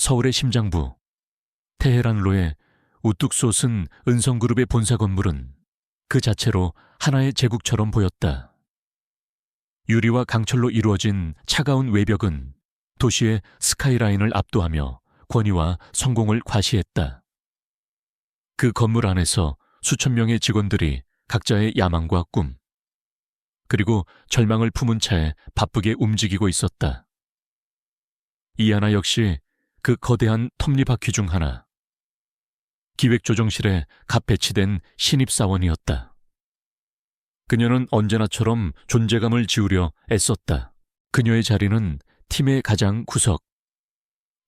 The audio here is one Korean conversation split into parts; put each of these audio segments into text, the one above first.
서울의 심장부 테헤란로의 우뚝 솟은 은성그룹의 본사 건물은 그 자체로 하나의 제국처럼 보였다. 유리와 강철로 이루어진 차가운 외벽은 도시의 스카이라인을 압도하며 권위와 성공을 과시했다. 그 건물 안에서 수천 명의 직원들이 각자의 야망과 꿈, 그리고 절망을 품은 채 바쁘게 움직이고 있었다. 이 하나 역시 그 거대한 톱니바퀴 중 하나, 기획조정실에 갓 배치된 신입사원이었다. 그녀는 언제나처럼 존재감을 지우려 애썼다. 그녀의 자리는 팀의 가장 구석,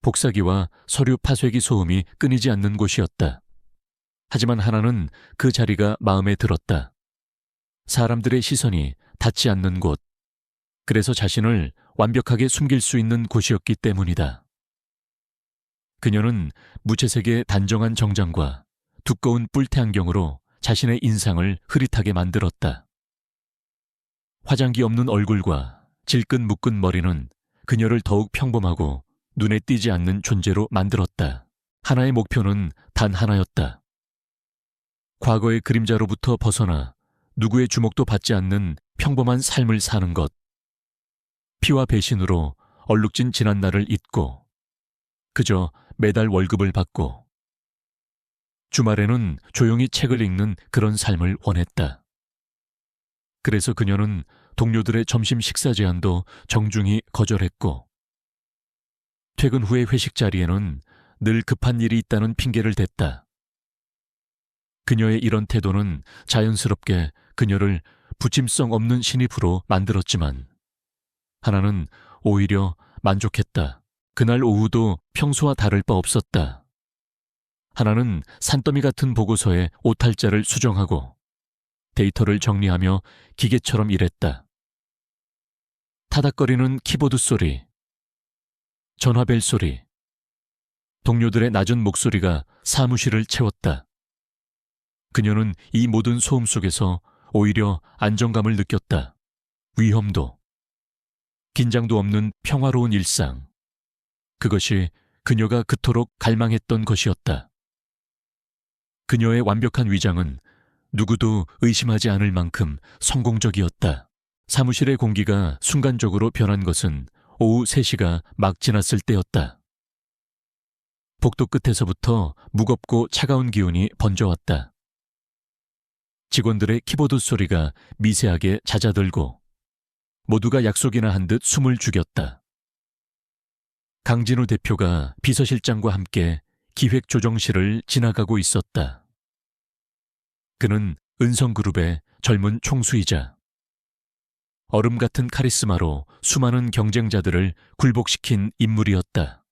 복사기와 서류 파쇄기 소음이 끊이지 않는 곳이었다. 하지만 하나는 그 자리가 마음에 들었다. 사람들의 시선이 닿지 않는 곳, 그래서 자신을 완벽하게 숨길 수 있는 곳이었기 때문이다. 그녀는 무채색의 단정한 정장과 두꺼운 뿔테 안경으로 자신의 인상을 흐릿하게 만들었다. 화장기 없는 얼굴과 질끈 묶은 머리는 그녀를 더욱 평범하고 눈에 띄지 않는 존재로 만들었다. 하나의 목표는 단 하나였다. 과거의 그림자로부터 벗어나 누구의 주목도 받지 않는 평범한 삶을 사는 것. 피와 배신으로 얼룩진 지난날을 잊고 그저 매달 월급을 받고 주말에는 조용히 책을 읽는 그런 삶을 원했다. 그래서 그녀는 동료들의 점심 식사 제안도 정중히 거절했고 퇴근 후의 회식 자리에는 늘 급한 일이 있다는 핑계를 댔다. 그녀의 이런 태도는 자연스럽게 그녀를 부침성 없는 신입으로 만들었지만 하나는 오히려 만족했다. 그날 오후도 평소와 다를 바 없었다. 하나는 산더미 같은 보고서에 오탈자를 수정하고 데이터를 정리하며 기계처럼 일했다. 타닥거리는 키보드 소리, 전화벨 소리, 동료들의 낮은 목소리가 사무실을 채웠다. 그녀는 이 모든 소음 속에서 오히려 안정감을 느꼈다. 위험도, 긴장도 없는 평화로운 일상. 그것이 그녀가 그토록 갈망했던 것이었다. 그녀의 완벽한 위장은 누구도 의심하지 않을 만큼 성공적이었다. 사무실의 공기가 순간적으로 변한 것은 오후 3시가 막 지났을 때였다. 복도 끝에서부터 무겁고 차가운 기운이 번져왔다. 직원들의 키보드 소리가 미세하게 잦아들고 모두가 약속이나 한 듯 숨을 죽였다. 강진우 대표가 비서실장과 함께 기획조정실을 지나가고 있었다. 그는 은성그룹의 젊은 총수이자 얼음 같은 카리스마로 수많은 경쟁자들을 굴복시킨 인물이었다.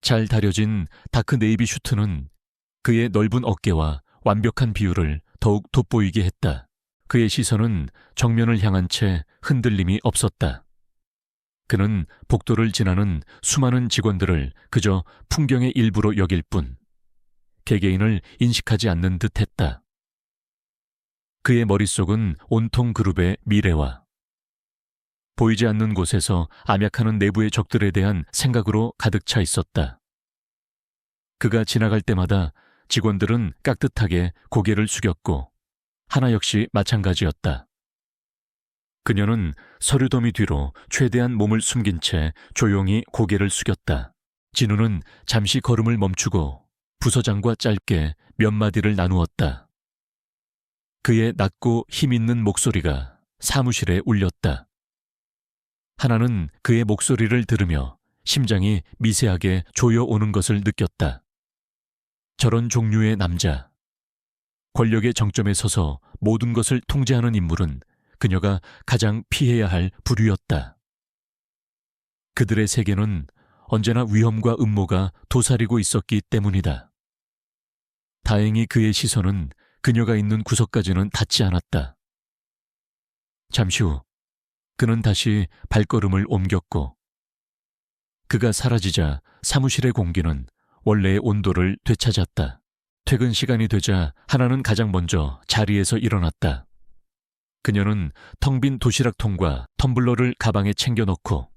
잘 다려진 다크 네이비 슈트는 그의 넓은 어깨와 완벽한 비율을 더욱 돋보이게 했다. 그의 시선은 정면을 향한 채 흔들림이 없었다. 그는 복도를 지나는 수많은 직원들을 그저 풍경의 일부로 여길 뿐 개개인을 인식하지 않는 듯했다. 그의 머릿속은 온통 그룹의 미래와 보이지 않는 곳에서 암약하는 내부의 적들에 대한 생각으로 가득 차 있었다. 그가 지나갈 때마다 직원들은 깍듯하게 고개를 숙였고 하나 역시 마찬가지였다. 그녀는 서류 더미 뒤로 최대한 몸을 숨긴 채 조용히 고개를 숙였다. 진우는 잠시 걸음을 멈추고 부서장과 짧게 몇 마디를 나누었다. 그의 낮고 힘있는 목소리가 사무실에 울렸다. 하나는 그의 목소리를 들으며 심장이 미세하게 조여오는 것을 느꼈다. 저런 종류의 남자, 권력의 정점에 서서 모든 것을 통제하는 인물은 그녀가 가장 피해야 할 부류였다. 그들의 세계는 언제나 위험과 음모가 도사리고 있었기 때문이다. 다행히 그의 시선은 그녀가 있는 구석까지는 닿지 않았다. 잠시 후 그는 다시 발걸음을 옮겼고 그가 사라지자 사무실의 공기는 원래의 온도를 되찾았다. 퇴근 시간이 되자 하나는 가장 먼저 자리에서 일어났다. 그녀는 텅 빈 도시락통과 텀블러를 가방에 챙겨넣고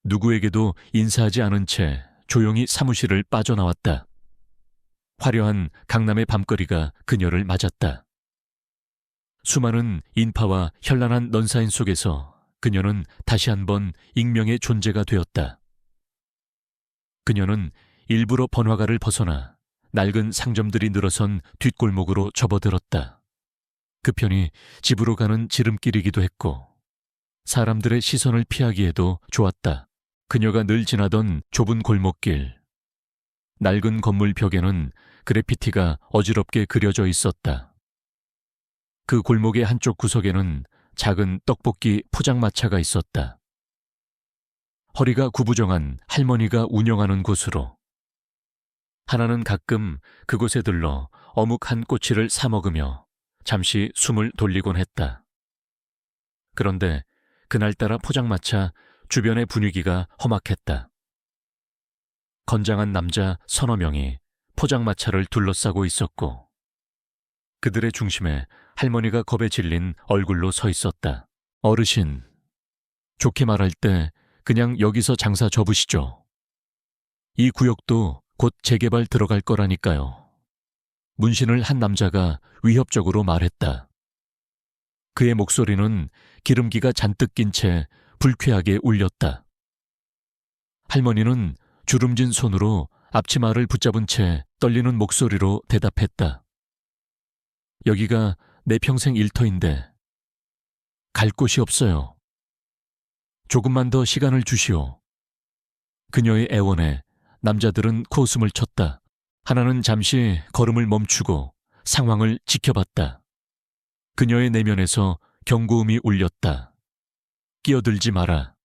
누구에게도 인사하지 않은 채 조용히 사무실을 빠져나왔다. 화려한 강남의 밤거리가 그녀를 맞았다. 수많은 인파와 현란한 넌사인 속에서 그녀는 다시 한번 익명의 존재가 되었다. 그녀는 일부러 번화가를 벗어나 낡은 상점들이 늘어선 뒷골목으로 접어들었다. 그 편이 집으로 가는 지름길이기도 했고 사람들의 시선을 피하기에도 좋았다. 그녀가 늘 지나던 좁은 골목길. 낡은 건물 벽에는 그래피티가 어지럽게 그려져 있었다. 그 골목의 한쪽 구석에는 작은 떡볶이 포장마차가 있었다. 허리가 구부정한 할머니가 운영하는 곳으로. 하나는 가끔 그곳에 들러 어묵 한 꼬치를 사 먹으며 잠시 숨을 돌리곤 했다. 그런데 그날따라 포장마차 주변의 분위기가 험악했다. 건장한 남자 서너 명이 포장마차를 둘러싸고 있었고 그들의 중심에 할머니가 겁에 질린 얼굴로 서 있었다. 어르신, 좋게 말할 때 그냥 여기서 장사 접으시죠. 이 구역도 곧 재개발 들어갈 거라니까요. 문신을 한 남자가 위협적으로 말했다. 그의 목소리는 기름기가 잔뜩 낀 채 불쾌하게 울렸다. 할머니는 주름진 손으로 앞치마를 붙잡은 채 떨리는 목소리로 대답했다. 여기가 내 평생 일터인데 갈 곳이 없어요. 조금만 더 시간을 주시오. 그녀의 애원에 남자들은 코웃음을 쳤다. 하나는 잠시 걸음을 멈추고 상황을 지켜봤다. 그녀의 내면에서 경고음이 울렸다. 끼어들지 마라.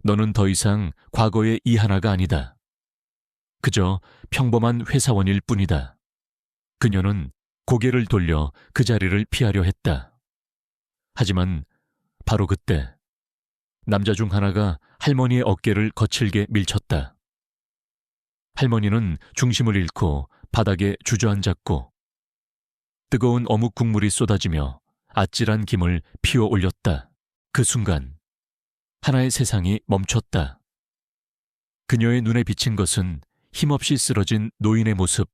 너는 더 이상 과거의 이하나가 아니다. 그저 평범한 회사원일 뿐이다. 그녀는 고개를 돌려 그 자리를 피하려 했다. 하지만 바로 그때 남자 중 하나가 할머니의 어깨를 거칠게 밀쳤다. 할머니는 중심을 잃고 바닥에 주저앉았고 뜨거운 어묵 국물이 쏟아지며 아찔한 김을 피워 올렸다. 그 순간 하나의 세상이 멈췄다. 그녀의 눈에 비친 것은 힘없이 쓰러진 노인의 모습,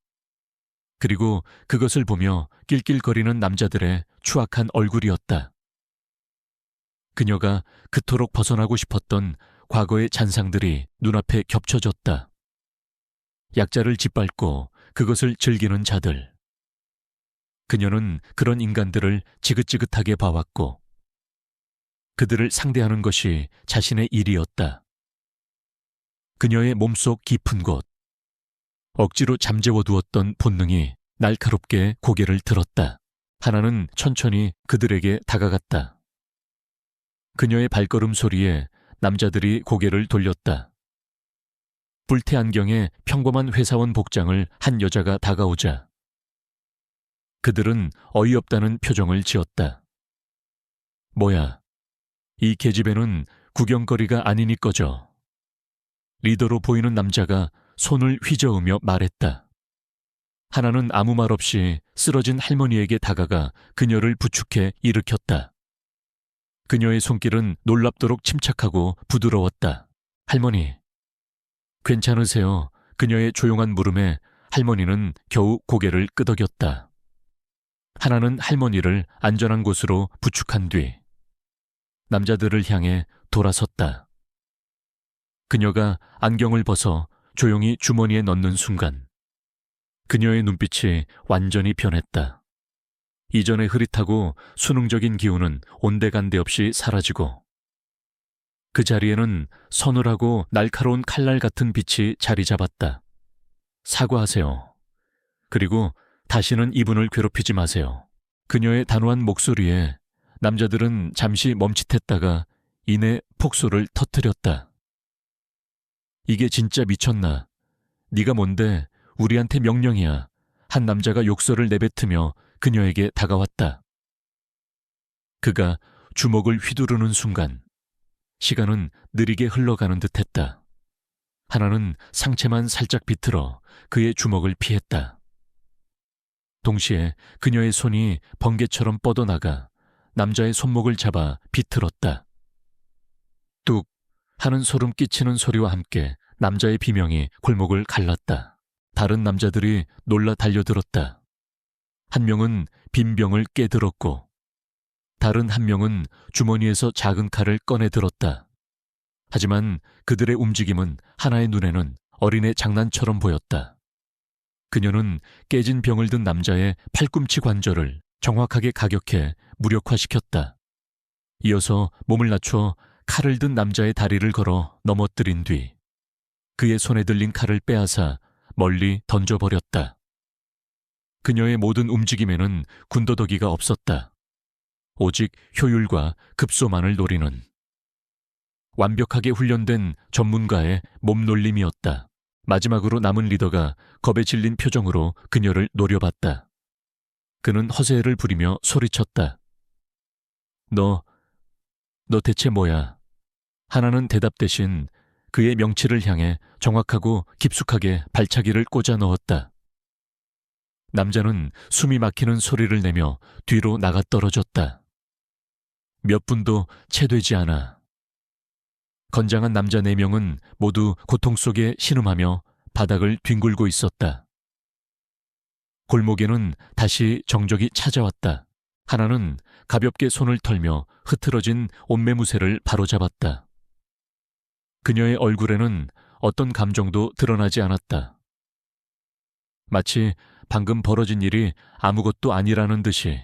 그리고 그것을 보며 낄낄거리는 남자들의 추악한 얼굴이었다. 그녀가 그토록 벗어나고 싶었던 과거의 잔상들이 눈앞에 겹쳐졌다. 약자를 짓밟고 그것을 즐기는 자들. 그녀는 그런 인간들을 지긋지긋하게 봐왔고 그들을 상대하는 것이 자신의 일이었다. 그녀의 몸속 깊은 곳, 억지로 잠재워 두었던 본능이 날카롭게 고개를 들었다. 하나는 천천히 그들에게 다가갔다. 그녀의 발걸음 소리에 남자들이 고개를 돌렸다. 뿔테 안경에 평범한 회사원 복장을 한 여자가 다가오자 그들은 어이없다는 표정을 지었다. 뭐야, 이 계집애는 구경거리가 아니니 꺼져. 리더로 보이는 남자가 손을 휘저으며 말했다. 하나는 아무 말 없이 쓰러진 할머니에게 다가가 그녀를 부축해 일으켰다. 그녀의 손길은 놀랍도록 침착하고 부드러웠다. 할머니, 괜찮으세요? 그녀의 조용한 물음에 할머니는 겨우 고개를 끄덕였다. 하나는 할머니를 안전한 곳으로 부축한 뒤 남자들을 향해 돌아섰다. 그녀가 안경을 벗어 조용히 주머니에 넣는 순간 그녀의 눈빛이 완전히 변했다. 이전의 흐릿하고 수능적인 기운은 온데간데 없이 사라지고 그 자리에는 서늘하고 날카로운 칼날 같은 빛이 자리 잡았다. 사과하세요. 그리고 다시는 이분을 괴롭히지 마세요. 그녀의 단호한 목소리에 남자들은 잠시 멈칫했다가 이내 폭소를 터뜨렸다. 이게 진짜 미쳤나? 네가 뭔데 우리한테 명령이야. 한 남자가 욕설을 내뱉으며 그녀에게 다가왔다. 그가 주먹을 휘두르는 순간 시간은 느리게 흘러가는 듯했다. 하나는 상체만 살짝 비틀어 그의 주먹을 피했다. 동시에 그녀의 손이 번개처럼 뻗어나가 남자의 손목을 잡아 비틀었다. 뚝 하는 소름 끼치는 소리와 함께 남자의 비명이 골목을 갈랐다. 다른 남자들이 놀라 달려들었다. 한 명은 빈 병을 깨들었고 다른 한 명은 주머니에서 작은 칼을 꺼내 들었다. 하지만 그들의 움직임은 하나의 눈에는 어린애 장난처럼 보였다. 그녀는 깨진 병을 든 남자의 팔꿈치 관절을 정확하게 가격해 무력화시켰다. 이어서 몸을 낮춰 칼을 든 남자의 다리를 걸어 넘어뜨린 뒤 그의 손에 들린 칼을 빼앗아 멀리 던져버렸다. 그녀의 모든 움직임에는 군더더기가 없었다. 오직 효율과 급소만을 노리는 완벽하게 훈련된 전문가의 몸놀림이었다. 마지막으로 남은 리더가 겁에 질린 표정으로 그녀를 노려봤다. 그는 허세를 부리며 소리쳤다. 너 대체 뭐야? 하나는 대답 대신 그의 명치를 향해 정확하고 깊숙하게 발차기를 꽂아 넣었다. 남자는 숨이 막히는 소리를 내며 뒤로 나가 떨어졌다. 몇 분도 채 되지 않아. 건장한 남자 4명은 모두 고통 속에 신음하며 바닥을 뒹굴고 있었다. 골목에는 다시 정적이 찾아왔다. 하나는 가볍게 손을 털며 흐트러진 옷매무새를 바로잡았다. 그녀의 얼굴에는 어떤 감정도 드러나지 않았다. 마치 방금 벌어진 일이 아무것도 아니라는 듯이.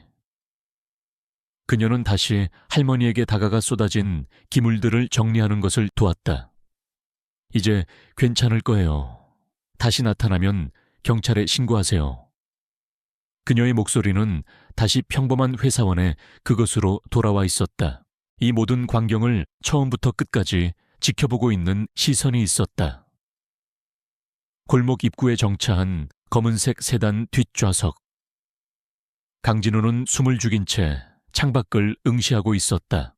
그녀는 다시 할머니에게 다가가 쏟아진 기물들을 정리하는 것을 도왔다. 이제 괜찮을 거예요. 다시 나타나면 경찰에 신고하세요. 그녀의 목소리는 다시 평범한 회사원의 그것으로 돌아와 있었다. 이 모든 광경을 처음부터 끝까지 지켜보고 있는 시선이 있었다. 골목 입구에 정차한 검은색 세단 뒷좌석. 강진우는 숨을 죽인 채 창밖을 응시하고 있었다.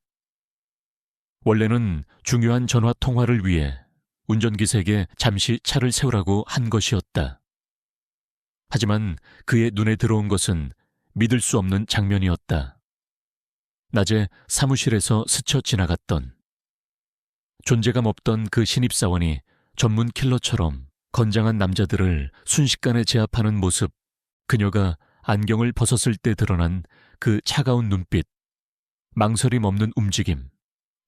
원래는 중요한 전화 통화를 위해 운전기사에게 잠시 차를 세우라고 한 것이었다. 하지만 그의 눈에 들어온 것은 믿을 수 없는 장면이었다. 낮에 사무실에서 스쳐 지나갔던 존재감 없던 그 신입사원이 전문 킬러처럼 건장한 남자들을 순식간에 제압하는 모습, 그녀가 안경을 벗었을 때 드러난 그 차가운 눈빛, 망설임 없는 움직임,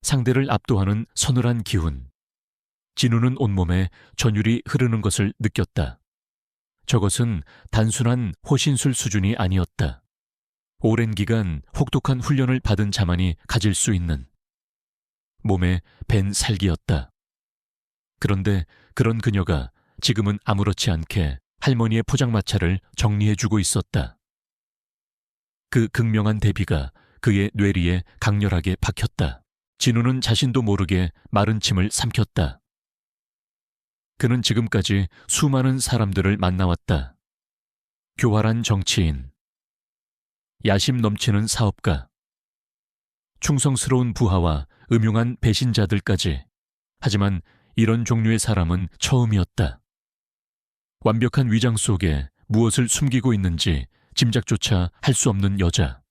상대를 압도하는 서늘한 기운. 진우는 온몸에 전율이 흐르는 것을 느꼈다. 저것은 단순한 호신술 수준이 아니었다. 오랜 기간 혹독한 훈련을 받은 자만이 가질 수 있는 몸에 밴 살기였다. 그런데 그런 그녀가 지금은 아무렇지 않게 할머니의 포장마차를 정리해주고 있었다. 그 극명한 대비가 그의 뇌리에 강렬하게 박혔다. 진우는 자신도 모르게 마른 침을 삼켰다. 그는 지금까지 수많은 사람들을 만나왔다. 교활한 정치인, 야심 넘치는 사업가, 충성스러운 부하와 음흉한 배신자들까지. 하지만 이런 종류의 사람은 처음이었다. 완벽한 위장 속에 무엇을 숨기고 있는지 짐작조차 할 수 없는 여자.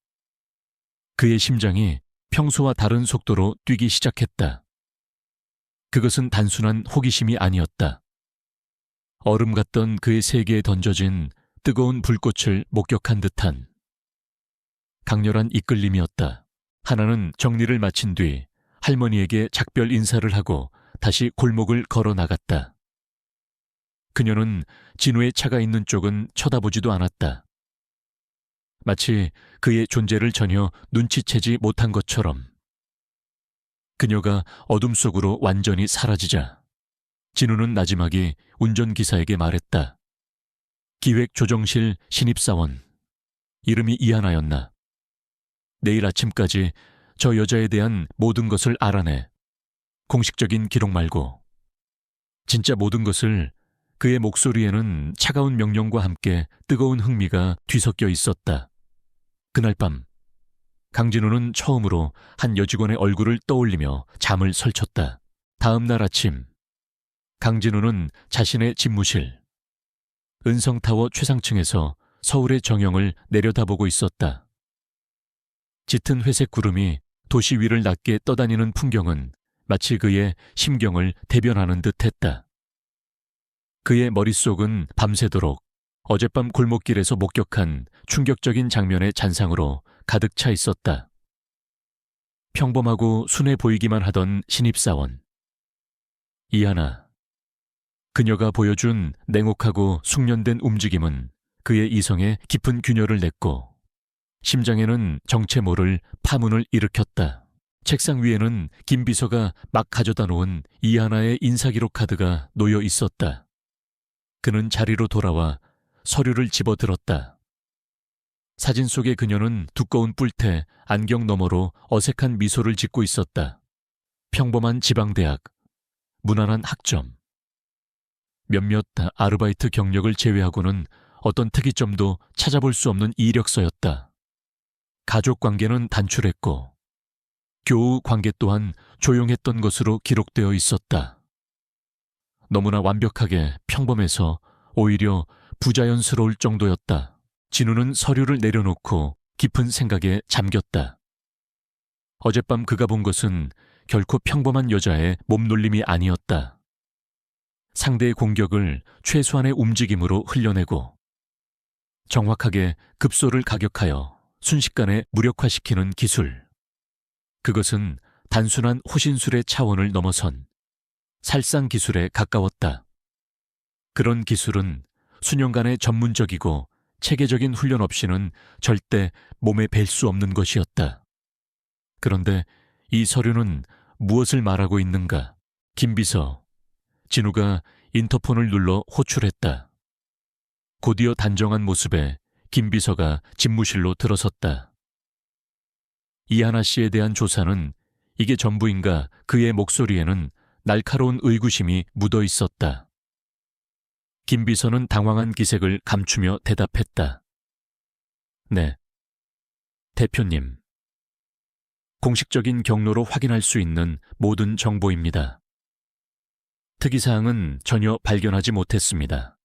그의 심장이 평소와 다른 속도로 뛰기 시작했다. 그것은 단순한 호기심이 아니었다. 얼음 같던 그의 세계에 던져진 뜨거운 불꽃을 목격한 듯한 강렬한 이끌림이었다. 하나는 정리를 마친 뒤 할머니에게 작별 인사를 하고 다시 골목을 걸어 나갔다. 그녀는 진우의 차가 있는 쪽은 쳐다보지도 않았다. 마치 그의 존재를 전혀 눈치채지 못한 것처럼. 그녀가 어둠 속으로 완전히 사라지자 진우는 나지막이 운전기사에게 말했다. 기획조정실 신입사원. 이름이 이하나였나. 내일 아침까지 저 여자에 대한 모든 것을 알아내. 공식적인 기록 말고. 진짜 모든 것을. 그의 목소리에는 차가운 명령과 함께 뜨거운 흥미가 뒤섞여 있었다. 그날 밤 강진우는 처음으로 한 여직원의 얼굴을 떠올리며 잠을 설쳤다. 다음 날 아침 강진우는 자신의 집무실 은성타워 최상층에서 서울의 정형을 내려다보고 있었다. 짙은 회색 구름이 도시 위를 낮게 떠다니는 풍경은 마치 그의 심경을 대변하는 듯했다. 그의 머릿속은 밤새도록 어젯밤 골목길에서 목격한 충격적인 장면의 잔상으로 가득 차 있었다. 평범하고 순해 보이기만 하던 신입사원. 이하나. 그녀가 보여준 냉혹하고 숙련된 움직임은 그의 이성에 깊은 균열을 냈고 심장에는 정체 모를 파문을 일으켰다. 책상 위에는 김 비서가 막 가져다 놓은 이하나의 인사기록 카드가 놓여 있었다. 그는 자리로 돌아와 서류를 집어들었다. 사진 속의 그녀는 두꺼운 뿔테 안경 너머로 어색한 미소를 짓고 있었다. 평범한 지방대학, 무난한 학점. 몇몇 아르바이트 경력을 제외하고는 어떤 특이점도 찾아볼 수 없는 이력서였다. 가족 관계는 단출했고 교우 관계 또한 조용했던 것으로 기록되어 있었다. 너무나 완벽하게 평범해서 오히려 부자연스러울 정도였다. 진우는 서류를 내려놓고 깊은 생각에 잠겼다. 어젯밤 그가 본 것은 결코 평범한 여자의 몸놀림이 아니었다. 상대의 공격을 최소한의 움직임으로 흘려내고 정확하게 급소를 가격하여 순식간에 무력화시키는 기술. 그것은 단순한 호신술의 차원을 넘어선 살상 기술에 가까웠다. 그런 기술은 수년간의 전문적이고 체계적인 훈련 없이는 절대 몸에 뵐 수 없는 것이었다. 그런데 이 서류는 무엇을 말하고 있는가? 김 비서. 진우가 인터폰을 눌러 호출했다. 곧이어 단정한 모습에 김 비서가 집무실로 들어섰다. 이하나 씨에 대한 조사는 이게 전부인가? 그의 목소리에는 날카로운 의구심이 묻어 있었다. 김 비서는 당황한 기색을 감추며 대답했다. 네. 대표님. 공식적인 경로로 확인할 수 있는 모든 정보입니다. 특이사항은 전혀 발견하지 못했습니다.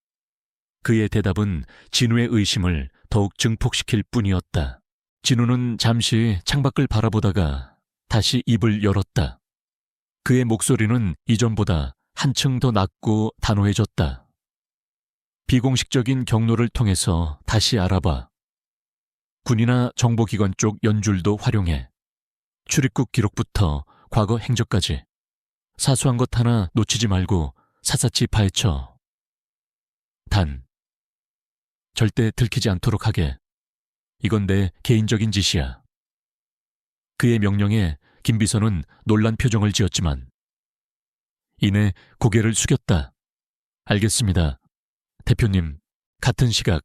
그의 대답은 진우의 의심을 더욱 증폭시킬 뿐이었다. 진우는 잠시 창밖을 바라보다가 다시 입을 열었다. 그의 목소리는 이전보다 한층 더 낮고 단호해졌다. 비공식적인 경로를 통해서 다시 알아봐. 군이나 정보기관 쪽 연줄도 활용해. 출입국 기록부터 과거 행적까지. 사소한 것 하나 놓치지 말고 샅샅이 파헤쳐. 단, 절대 들키지 않도록 하게. 이건 내 개인적인 짓이야. 그의 명령에 김 비서는 놀란 표정을 지었지만 이내 고개를 숙였다. 알겠습니다. 대표님, 같은 시각.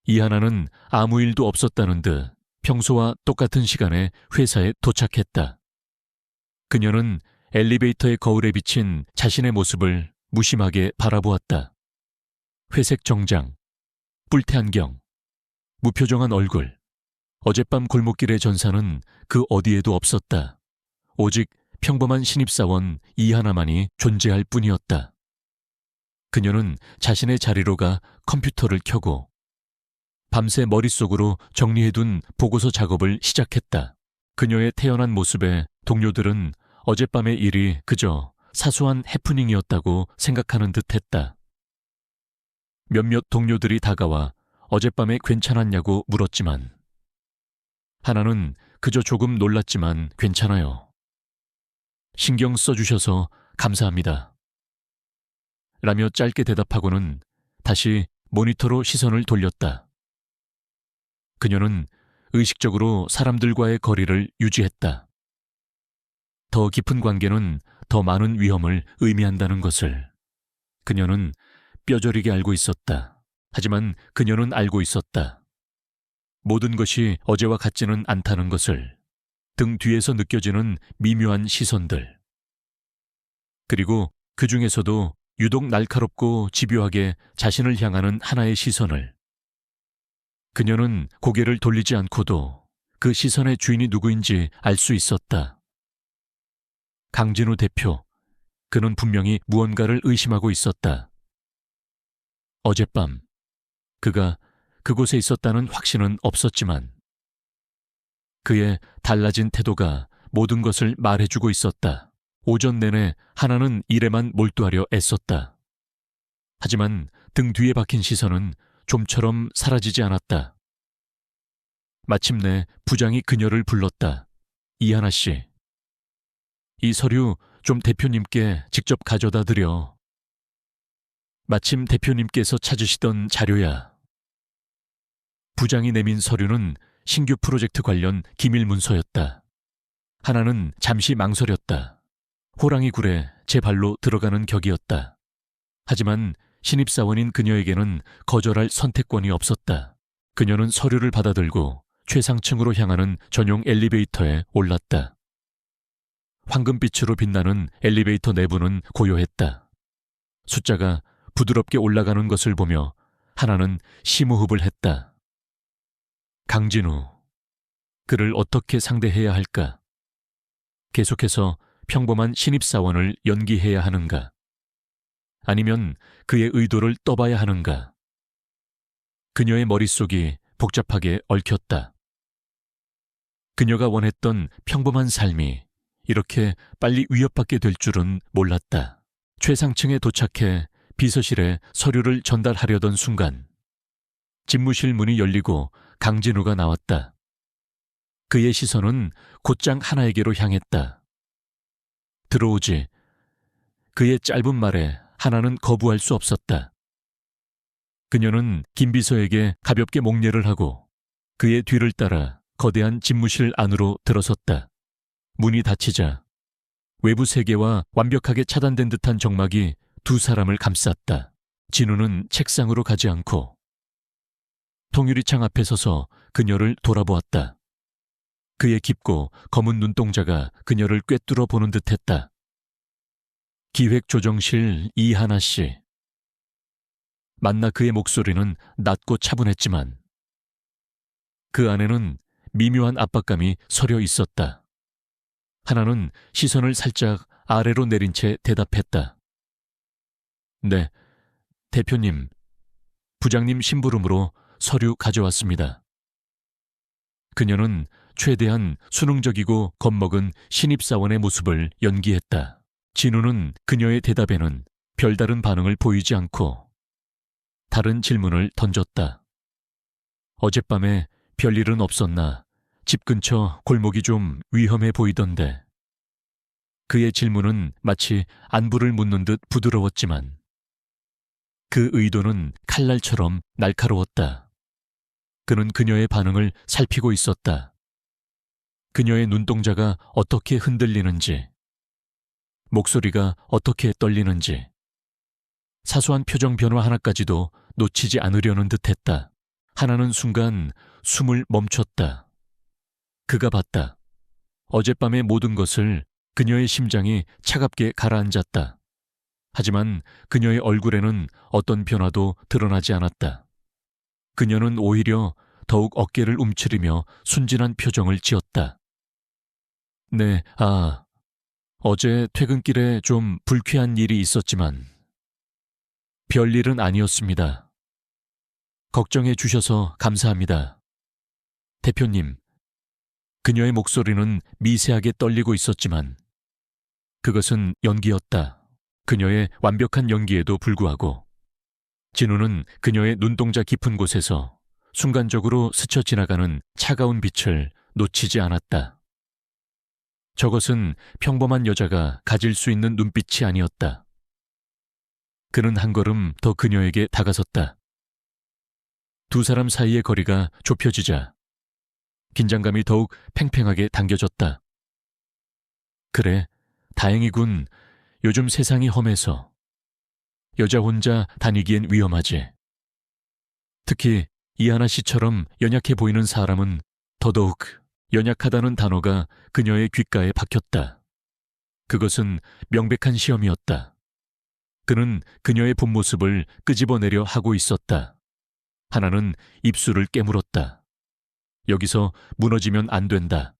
이하나는 아무 일도 없었다는 듯 평소와 똑같은 시간에 회사에 도착했다. 그녀는 엘리베이터의 거울에 비친 자신의 모습을 무심하게 바라보았다. 회색 정장, 뿔테 안경, 무표정한 얼굴. 어젯밤 골목길의 전사는 그 어디에도 없었다. 오직 평범한 신입사원 이하나만이 존재할 뿐이었다. 그녀는 자신의 자리로 가 컴퓨터를 켜고 밤새 머릿속으로 정리해둔 보고서 작업을 시작했다. 그녀의 태연한 모습에 동료들은 어젯밤의 일이 그저 사소한 해프닝이었다고 생각하는 듯했다. 몇몇 동료들이 다가와 어젯밤에 괜찮았냐고 물었지만 하나는 그저 조금 놀랐지만 괜찮아요. 신경 써주셔서 감사합니다. 라며 짧게 대답하고는 다시 모니터로 시선을 돌렸다. 그녀는 의식적으로 사람들과의 거리를 유지했다. 더 깊은 관계는 더 많은 위험을 의미한다는 것을 그녀는 뼈저리게 알고 있었다. 하지만 그녀는 알고 있었다. 모든 것이 어제와 같지는 않다는 것을. 등 뒤에서 느껴지는 미묘한 시선들. 그리고 그 중에서도 유독 날카롭고 집요하게 자신을 향하는 하나의 시선을. 그녀는 고개를 돌리지 않고도 그 시선의 주인이 누구인지 알 수 있었다. 강진우 대표. 그는 분명히 무언가를 의심하고 있었다. 어젯밤 그가 그곳에 있었다는 확신은 없었지만 그의 달라진 태도가 모든 것을 말해주고 있었다. 오전 내내 하나는 일에만 몰두하려 애썼다. 하지만 등 뒤에 박힌 시선은 좀처럼 사라지지 않았다. 마침내 부장이 그녀를 불렀다. 이하나 씨, 이 서류 좀 대표님께 직접 가져다 드려. 마침 대표님께서 찾으시던 자료야. 부장이 내민 서류는 신규 프로젝트 관련 기밀 문서였다. 하나는 잠시 망설였다. 호랑이 굴에 제 발로 들어가는 격이었다. 하지만 신입사원인 그녀에게는 거절할 선택권이 없었다. 그녀는 서류를 받아들고 최상층으로 향하는 전용 엘리베이터에 올랐다. 황금빛으로 빛나는 엘리베이터 내부는 고요했다. 숫자가 부드럽게 올라가는 것을 보며 하나는 심호흡을 했다. 강진우, 그를 어떻게 상대해야 할까? 계속해서 평범한 신입사원을 연기해야 하는가? 아니면 그의 의도를 떠봐야 하는가? 그녀의 머릿속이 복잡하게 얽혔다. 그녀가 원했던 평범한 삶이 이렇게 빨리 위협받게 될 줄은 몰랐다. 최상층에 도착해 비서실에 서류를 전달하려던 순간 집무실 문이 열리고 강진우가 나왔다. 그의 시선은 곧장 하나에게로 향했다. 들어오지. 그의 짧은 말에 하나는 거부할 수 없었다. 그녀는 김 비서에게 가볍게 목례를 하고 그의 뒤를 따라 거대한 집무실 안으로 들어섰다. 문이 닫히자 외부 세계와 완벽하게 차단된 듯한 정막이 두 사람을 감쌌다. 진우는 책상으로 가지 않고 통유리창 앞에 서서 그녀를 돌아보았다. 그의 깊고 검은 눈동자가 그녀를 꿰뚫어 보는 듯했다. 기획조정실 이하나 씨. 만나 그의 목소리는 낮고 차분했지만 그 안에는 미묘한 압박감이 서려 있었다. 하나는 시선을 살짝 아래로 내린 채 대답했다. 네, 대표님, 부장님 심부름으로 서류 가져왔습니다. 그녀는 최대한 수능적이고 겁먹은 신입사원의 모습을 연기했다. 진우는 그녀의 대답에는 별다른 반응을 보이지 않고 다른 질문을 던졌다. 어젯밤에 별일은 없었나? 집 근처 골목이 좀 위험해 보이던데. 그의 질문은 마치 안부를 묻는 듯 부드러웠지만 그 의도는 칼날처럼 날카로웠다. 그는 그녀의 반응을 살피고 있었다. 그녀의 눈동자가 어떻게 흔들리는지, 목소리가 어떻게 떨리는지, 사소한 표정 변화 하나까지도 놓치지 않으려는 듯했다. 하나는 순간 숨을 멈췄다. 그가 봤다. 어젯밤의 모든 것을 그녀의 심장이 차갑게 가라앉았다. 하지만 그녀의 얼굴에는 어떤 변화도 드러나지 않았다. 그녀는 오히려 더욱 어깨를 움츠리며 순진한 표정을 지었다. 네, 어제 퇴근길에 좀 불쾌한 일이 있었지만 별일은 아니었습니다. 걱정해 주셔서 감사합니다. 대표님, 그녀의 목소리는 미세하게 떨리고 있었지만 그것은 연기였다. 그녀의 완벽한 연기에도 불구하고 진우는 그녀의 눈동자 깊은 곳에서 순간적으로 스쳐 지나가는 차가운 빛을 놓치지 않았다. 저것은 평범한 여자가 가질 수 있는 눈빛이 아니었다. 그는 한 걸음 더 그녀에게 다가섰다. 두 사람 사이의 거리가 좁혀지자 긴장감이 더욱 팽팽하게 당겨졌다. 그래, 다행이군. 요즘 세상이 험해서 여자 혼자 다니기엔 위험하지. 특히 이하나 씨처럼 연약해 보이는 사람은 더더욱. 연약하다는 단어가 그녀의 귓가에 박혔다. 그것은 명백한 시험이었다. 그는 그녀의 본 모습을 끄집어내려 하고 있었다. 하나는 입술을 깨물었다. 여기서 무너지면 안 된다.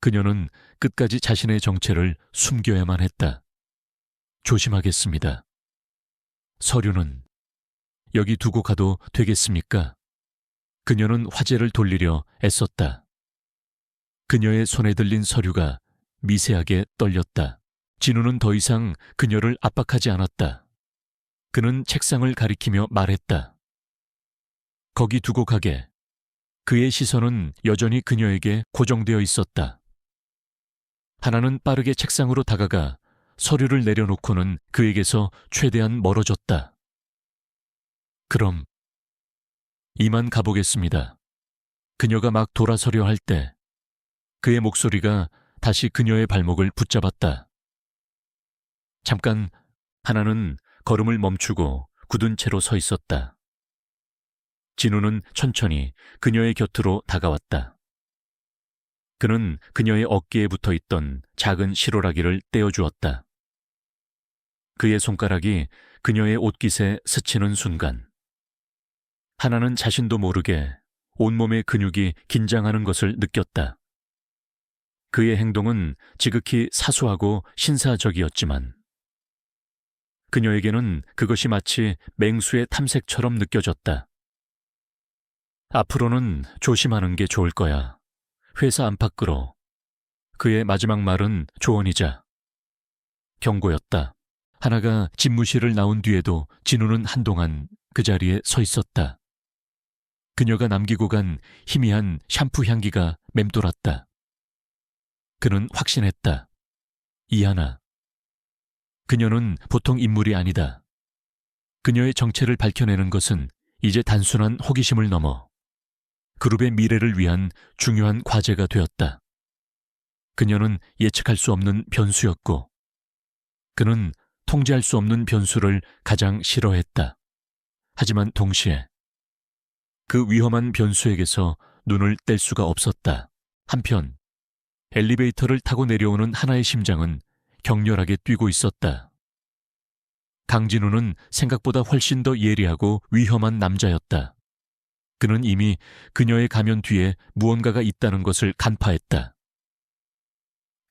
그녀는 끝까지 자신의 정체를 숨겨야만 했다. 조심하겠습니다. 서류는 여기 두고 가도 되겠습니까? 그녀는 화제를 돌리려 애썼다. 그녀의 손에 들린 서류가 미세하게 떨렸다. 진우는 더 이상 그녀를 압박하지 않았다. 그는 책상을 가리키며 말했다. 거기 두고 가게. 그의 시선은 여전히 그녀에게 고정되어 있었다. 하나는 빠르게 책상으로 다가가 서류를 내려놓고는 그에게서 최대한 멀어졌다. 그럼 이만 가보겠습니다. 그녀가 막 돌아서려 할 때 그의 목소리가 다시 그녀의 발목을 붙잡았다. 잠깐 하나는 걸음을 멈추고 굳은 채로 서 있었다. 진우는 천천히 그녀의 곁으로 다가왔다. 그는 그녀의 어깨에 붙어 있던 작은 실오라기를 떼어주었다. 그의 손가락이 그녀의 옷깃에 스치는 순간 하나는 자신도 모르게 온몸의 근육이 긴장하는 것을 느꼈다. 그의 행동은 지극히 사소하고 신사적이었지만 그녀에게는 그것이 마치 맹수의 탐색처럼 느껴졌다. 앞으로는 조심하는 게 좋을 거야. 회사 안팎으로. 그의 마지막 말은 조언이자 경고였다. 하나가 집무실을 나온 뒤에도 진우는 한동안 그 자리에 서 있었다. 그녀가 남기고 간 희미한 샴푸 향기가 맴돌았다. 그는 확신했다. 이하나. 그녀는 보통 인물이 아니다. 그녀의 정체를 밝혀내는 것은 이제 단순한 호기심을 넘어 그룹의 미래를 위한 중요한 과제가 되었다. 그녀는 예측할 수 없는 변수였고 그는 통제할 수 없는 변수를 가장 싫어했다. 하지만 동시에 그 위험한 변수에게서 눈을 뗄 수가 없었다. 한편 엘리베이터를 타고 내려오는 하나의 심장은 격렬하게 뛰고 있었다. 강진우는 생각보다 훨씬 더 예리하고 위험한 남자였다. 그는 이미 그녀의 가면 뒤에 무언가가 있다는 것을 간파했다.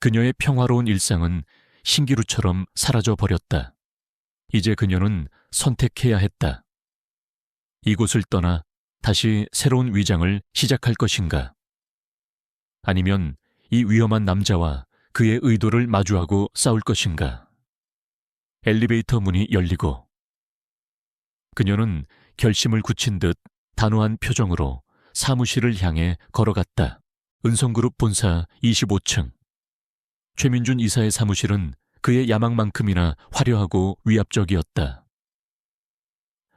그녀의 평화로운 일상은 신기루처럼 사라져버렸다. 이제 그녀는 선택해야 했다. 이곳을 떠나 다시 새로운 위장을 시작할 것인가? 아니면 이 위험한 남자와 그의 의도를 마주하고 싸울 것인가? 엘리베이터 문이 열리고 그녀는 결심을 굳힌 듯 단호한 표정으로 사무실을 향해 걸어갔다. 은성그룹 본사 25층. 최민준 이사의 사무실은 그의 야망만큼이나 화려하고 위압적이었다.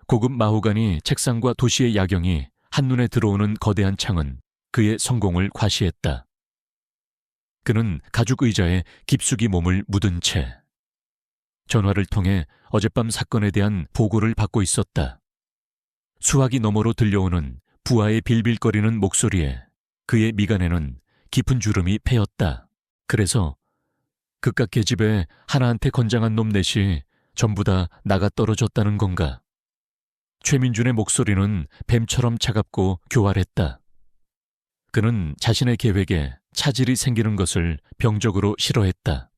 고급 마호가니 책상과 도시의 야경이 한눈에 들어오는 거대한 창은 그의 성공을 과시했다. 그는 가죽 의자에 깊숙이 몸을 묻은 채 전화를 통해 어젯밤 사건에 대한 보고를 받고 있었다. 수화기 너머로 들려오는 부하의 빌빌거리는 목소리에 그의 미간에는 깊은 주름이 패였다. 그래서 그깟 계집에 하나한테 건장한 놈 넷이 전부 다 나가 떨어졌다는 건가? 최민준의 목소리는 뱀처럼 차갑고 교활했다. 그는 자신의 계획에 차질이 생기는 것을 병적으로 싫어했다.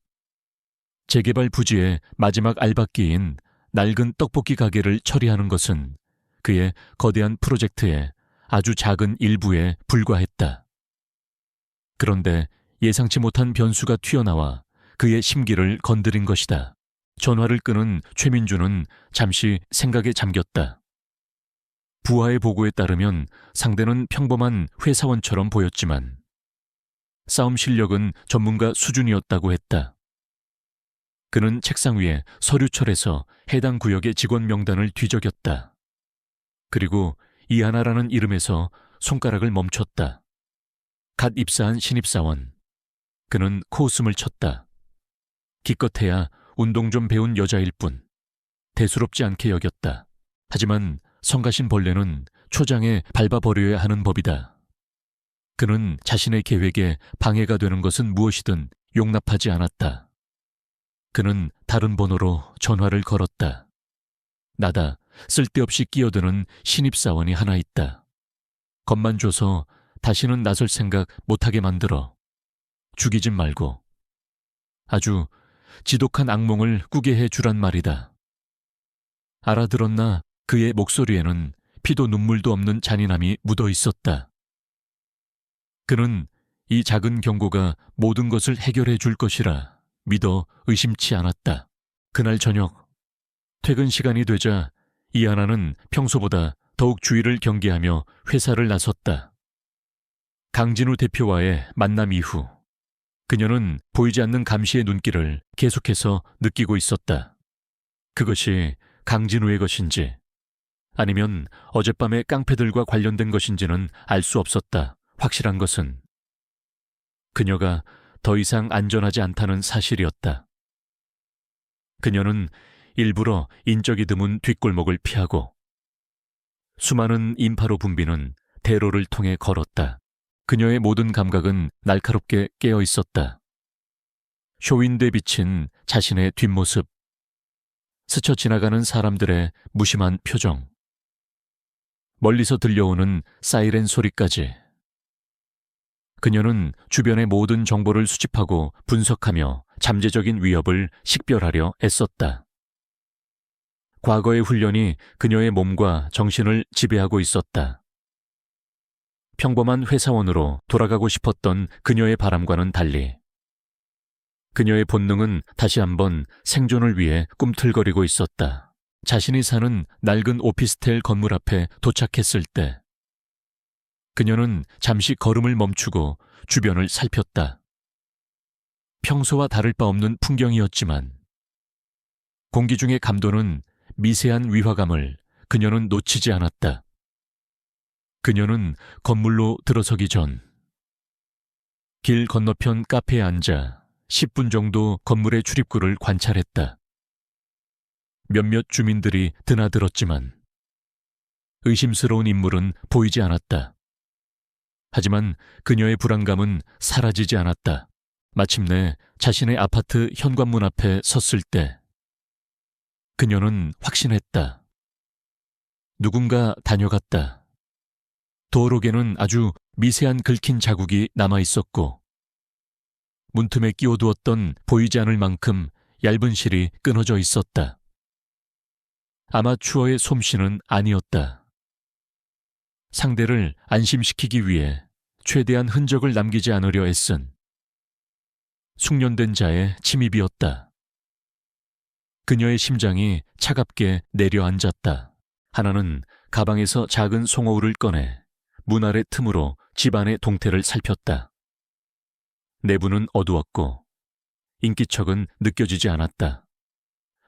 재개발 부지의 마지막 알박기인 낡은 떡볶이 가게를 처리하는 것은 그의 거대한 프로젝트의 아주 작은 일부에 불과했다. 그런데 예상치 못한 변수가 튀어나와 그의 심기를 건드린 것이다. 전화를 끄는 최민준은 잠시 생각에 잠겼다. 부하의 보고에 따르면 상대는 평범한 회사원처럼 보였지만 싸움 실력은 전문가 수준이었다고 했다. 그는 책상 위에 서류철에서 해당 구역의 직원 명단을 뒤적였다. 그리고 이하나라는 이름에서 손가락을 멈췄다. 갓 입사한 신입사원. 그는 코웃음을 쳤다. 기껏해야 운동 좀 배운 여자일 뿐 대수롭지 않게 여겼다. 하지만 성가신 벌레는 초장에 밟아버려야 하는 법이다. 그는 자신의 계획에 방해가 되는 것은 무엇이든 용납하지 않았다. 그는 다른 번호로 전화를 걸었다. 나다. 쓸데없이 끼어드는 신입사원이 하나 있다. 겁만 줘서 다시는 나설 생각 못하게 만들어. 죽이진 말고. 아주 지독한 악몽을 꾸게 해주란 말이다. 알아들었나? 그의 목소리에는 피도 눈물도 없는 잔인함이 묻어 있었다. 그는 이 작은 경고가 모든 것을 해결해 줄 것이라 믿어 의심치 않았다. 그날 저녁, 퇴근 시간이 되자 이하나는 평소보다 더욱 주의를 경계하며 회사를 나섰다. 강진우 대표와의 만남 이후 그녀는 보이지 않는 감시의 눈길을 계속해서 느끼고 있었다. 그것이 강진우의 것인지 아니면 어젯밤의 깡패들과 관련된 것인지는 알 수 없었다. 확실한 것은 그녀가 더 이상 안전하지 않다는 사실이었다. 그녀는 일부러 인적이 드문 뒷골목을 피하고 수많은 인파로 붐비는 대로를 통해 걸었다. 그녀의 모든 감각은 날카롭게 깨어 있었다. 쇼윈도에 비친 자신의 뒷모습, 스쳐 지나가는 사람들의 무심한 표정, 멀리서 들려오는 사이렌 소리까지. 그녀는 주변의 모든 정보를 수집하고 분석하며 잠재적인 위협을 식별하려 애썼다. 과거의 훈련이 그녀의 몸과 정신을 지배하고 있었다. 평범한 회사원으로 돌아가고 싶었던 그녀의 바람과는 달리 그녀의 본능은 다시 한번 생존을 위해 꿈틀거리고 있었다. 자신이 사는 낡은 오피스텔 건물 앞에 도착했을 때 그녀는 잠시 걸음을 멈추고 주변을 살폈다. 평소와 다를 바 없는 풍경이었지만 공기 중의 감도는 미세한 위화감을 그녀는 놓치지 않았다. 그녀는 건물로 들어서기 전 길 건너편 카페에 앉아 10분 정도 건물의 출입구를 관찰했다. 몇몇 주민들이 드나들었지만 의심스러운 인물은 보이지 않았다. 하지만 그녀의 불안감은 사라지지 않았다. 마침내 자신의 아파트 현관문 앞에 섰을 때 그녀는 확신했다. 누군가 다녀갔다. 도어록에는 아주 미세한 긁힌 자국이 남아있었고 문틈에 끼워두었던 보이지 않을 만큼 얇은 실이 끊어져 있었다. 아마추어의 솜씨는 아니었다. 상대를 안심시키기 위해 최대한 흔적을 남기지 않으려 애쓴 숙련된 자의 침입이었다. 그녀의 심장이 차갑게 내려앉았다. 하나는 가방에서 작은 송어울을 꺼내 문 아래 틈으로 집안의 동태를 살폈다. 내부는 어두웠고 인기척은 느껴지지 않았다.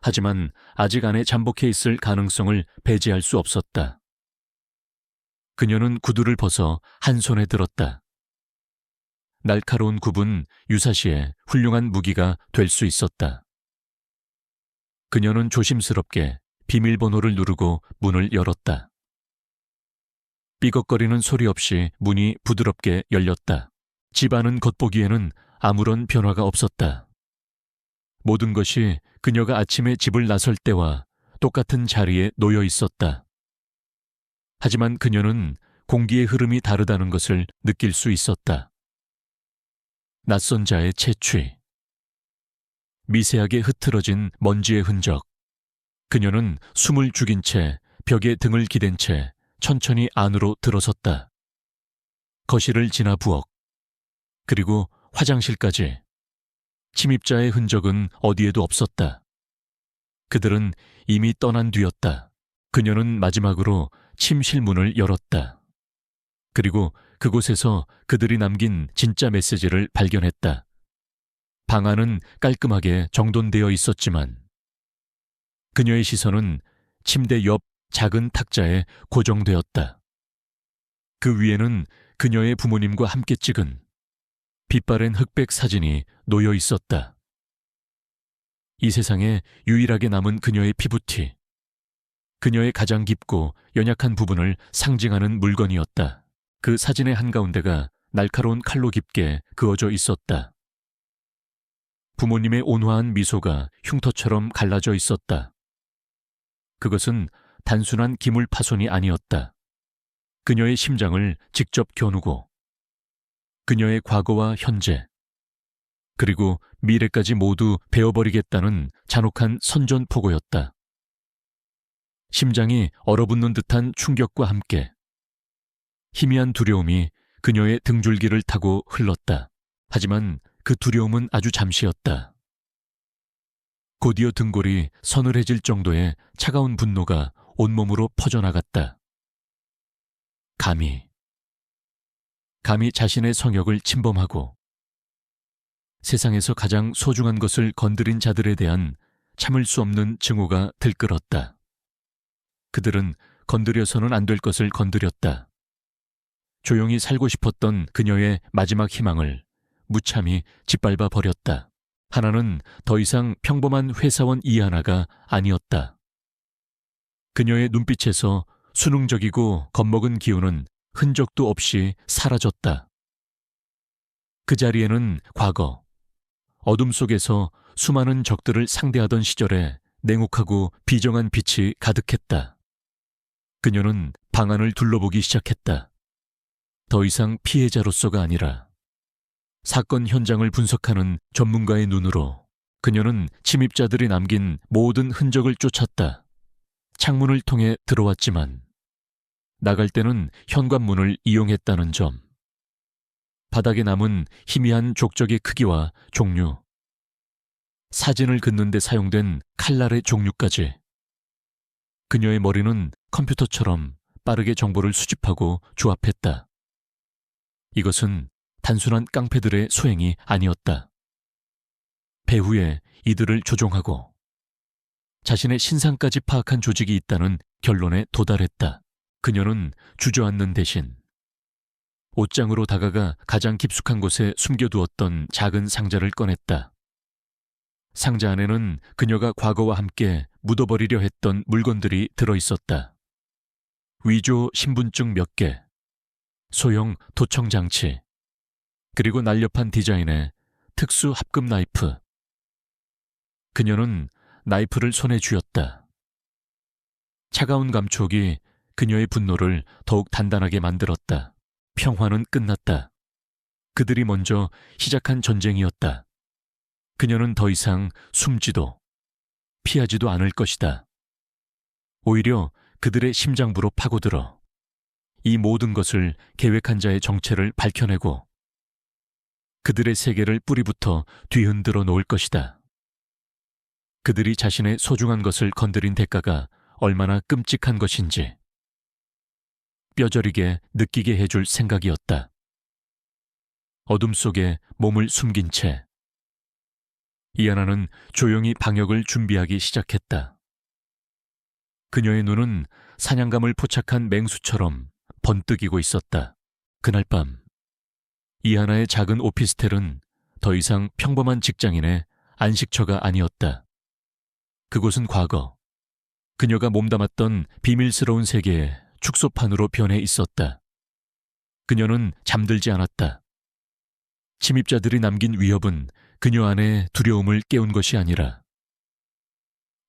하지만 아직 안에 잠복해 있을 가능성을 배제할 수 없었다. 그녀는 구두를 벗어 한 손에 들었다. 날카로운 굽은 유사시에 훌륭한 무기가 될 수 있었다. 그녀는 조심스럽게 비밀번호를 누르고 문을 열었다. 삐걱거리는 소리 없이 문이 부드럽게 열렸다. 집 안은 겉보기에는 아무런 변화가 없었다. 모든 것이 그녀가 아침에 집을 나설 때와 똑같은 자리에 놓여 있었다. 하지만 그녀는 공기의 흐름이 다르다는 것을 느낄 수 있었다. 낯선 자의 채취, 미세하게 흐트러진 먼지의 흔적. 그녀는 숨을 죽인 채 벽에 등을 기댄 채 천천히 안으로 들어섰다. 거실을 지나 부엌, 그리고 화장실까지. 침입자의 흔적은 어디에도 없었다. 그들은 이미 떠난 뒤였다. 그녀는 마지막으로 침실 문을 열었다. 그리고 그곳에서 그들이 남긴 진짜 메시지를 발견했다. 방 안은 깔끔하게 정돈되어 있었지만 그녀의 시선은 침대 옆 작은 탁자에 고정되었다. 그 위에는 그녀의 부모님과 함께 찍은 빛바랜 흑백 사진이 놓여 있었다. 이 세상에 유일하게 남은 그녀의 피부티, 그녀의 가장 깊고 연약한 부분을 상징하는 물건이었다. 그 사진의 한가운데가 날카로운 칼로 깊게 그어져 있었다. 부모님의 온화한 미소가 흉터처럼 갈라져 있었다. 그것은 단순한 기물 파손이 아니었다. 그녀의 심장을 직접 겨누고 그녀의 과거와 현재, 그리고 미래까지 모두 베어버리겠다는 잔혹한 선전포고였다. 심장이 얼어붙는 듯한 충격과 함께 희미한 두려움이 그녀의 등줄기를 타고 흘렀다. 하지만 그 두려움은 아주 잠시였다. 곧이어 등골이 서늘해질 정도의 차가운 분노가 온몸으로 퍼져나갔다. 감히 자신의 성욕을 침범하고 세상에서 가장 소중한 것을 건드린 자들에 대한 참을 수 없는 증오가 들끓었다. 그들은 건드려서는 안 될 것을 건드렸다. 조용히 살고 싶었던 그녀의 마지막 희망을 무참히 짓밟아 버렸다. 하나는 더 이상 평범한 회사원 이하나가 아니었다. 그녀의 눈빛에서 수능적이고 겁먹은 기운은 흔적도 없이 사라졌다. 그 자리에는 과거, 어둠 속에서 수많은 적들을 상대하던 시절에 냉혹하고 비정한 빛이 가득했다. 그녀는 방안을 둘러보기 시작했다. 더 이상 피해자로서가 아니라 사건 현장을 분석하는 전문가의 눈으로 그녀는 침입자들이 남긴 모든 흔적을 쫓았다. 창문을 통해 들어왔지만 나갈 때는 현관문을 이용했다는 점, 바닥에 남은 희미한 족적의 크기와 종류, 사진을 긋는 데 사용된 칼날의 종류까지. 그녀의 머리는 컴퓨터처럼 빠르게 정보를 수집하고 조합했다. 이것은 단순한 깡패들의 소행이 아니었다. 배후에 이들을 조종하고 자신의 신상까지 파악한 조직이 있다는 결론에 도달했다. 그녀는 주저앉는 대신 옷장으로 다가가 가장 깊숙한 곳에 숨겨두었던 작은 상자를 꺼냈다. 상자 안에는 그녀가 과거와 함께 묻어버리려 했던 물건들이 들어있었다. 위조 신분증 몇 개, 소형 도청 장치, 그리고 날렵한 디자인의 특수 합금 나이프. 그녀는 나이프를 손에 쥐었다. 차가운 감촉이 그녀의 분노를 더욱 단단하게 만들었다. 평화는 끝났다. 그들이 먼저 시작한 전쟁이었다. 그녀는 더 이상 숨지도 피하지도 않을 것이다. 오히려 그들의 심장부로 파고들어 이 모든 것을 계획한 자의 정체를 밝혀내고 그들의 세계를 뿌리부터 뒤흔들어 놓을 것이다. 그들이 자신의 소중한 것을 건드린 대가가 얼마나 끔찍한 것인지 뼈저리게 느끼게 해줄 생각이었다. 어둠 속에 몸을 숨긴 채 이하나는 조용히 방역을 준비하기 시작했다. 그녀의 눈은 사냥감을 포착한 맹수처럼 번뜩이고 있었다. 그날 밤 이하나의 작은 오피스텔은 더 이상 평범한 직장인의 안식처가 아니었다. 그곳은 과거 그녀가 몸담았던 비밀스러운 세계의 축소판으로 변해 있었다. 그녀는 잠들지 않았다. 침입자들이 남긴 위협은 그녀 안에 두려움을 깨운 것이 아니라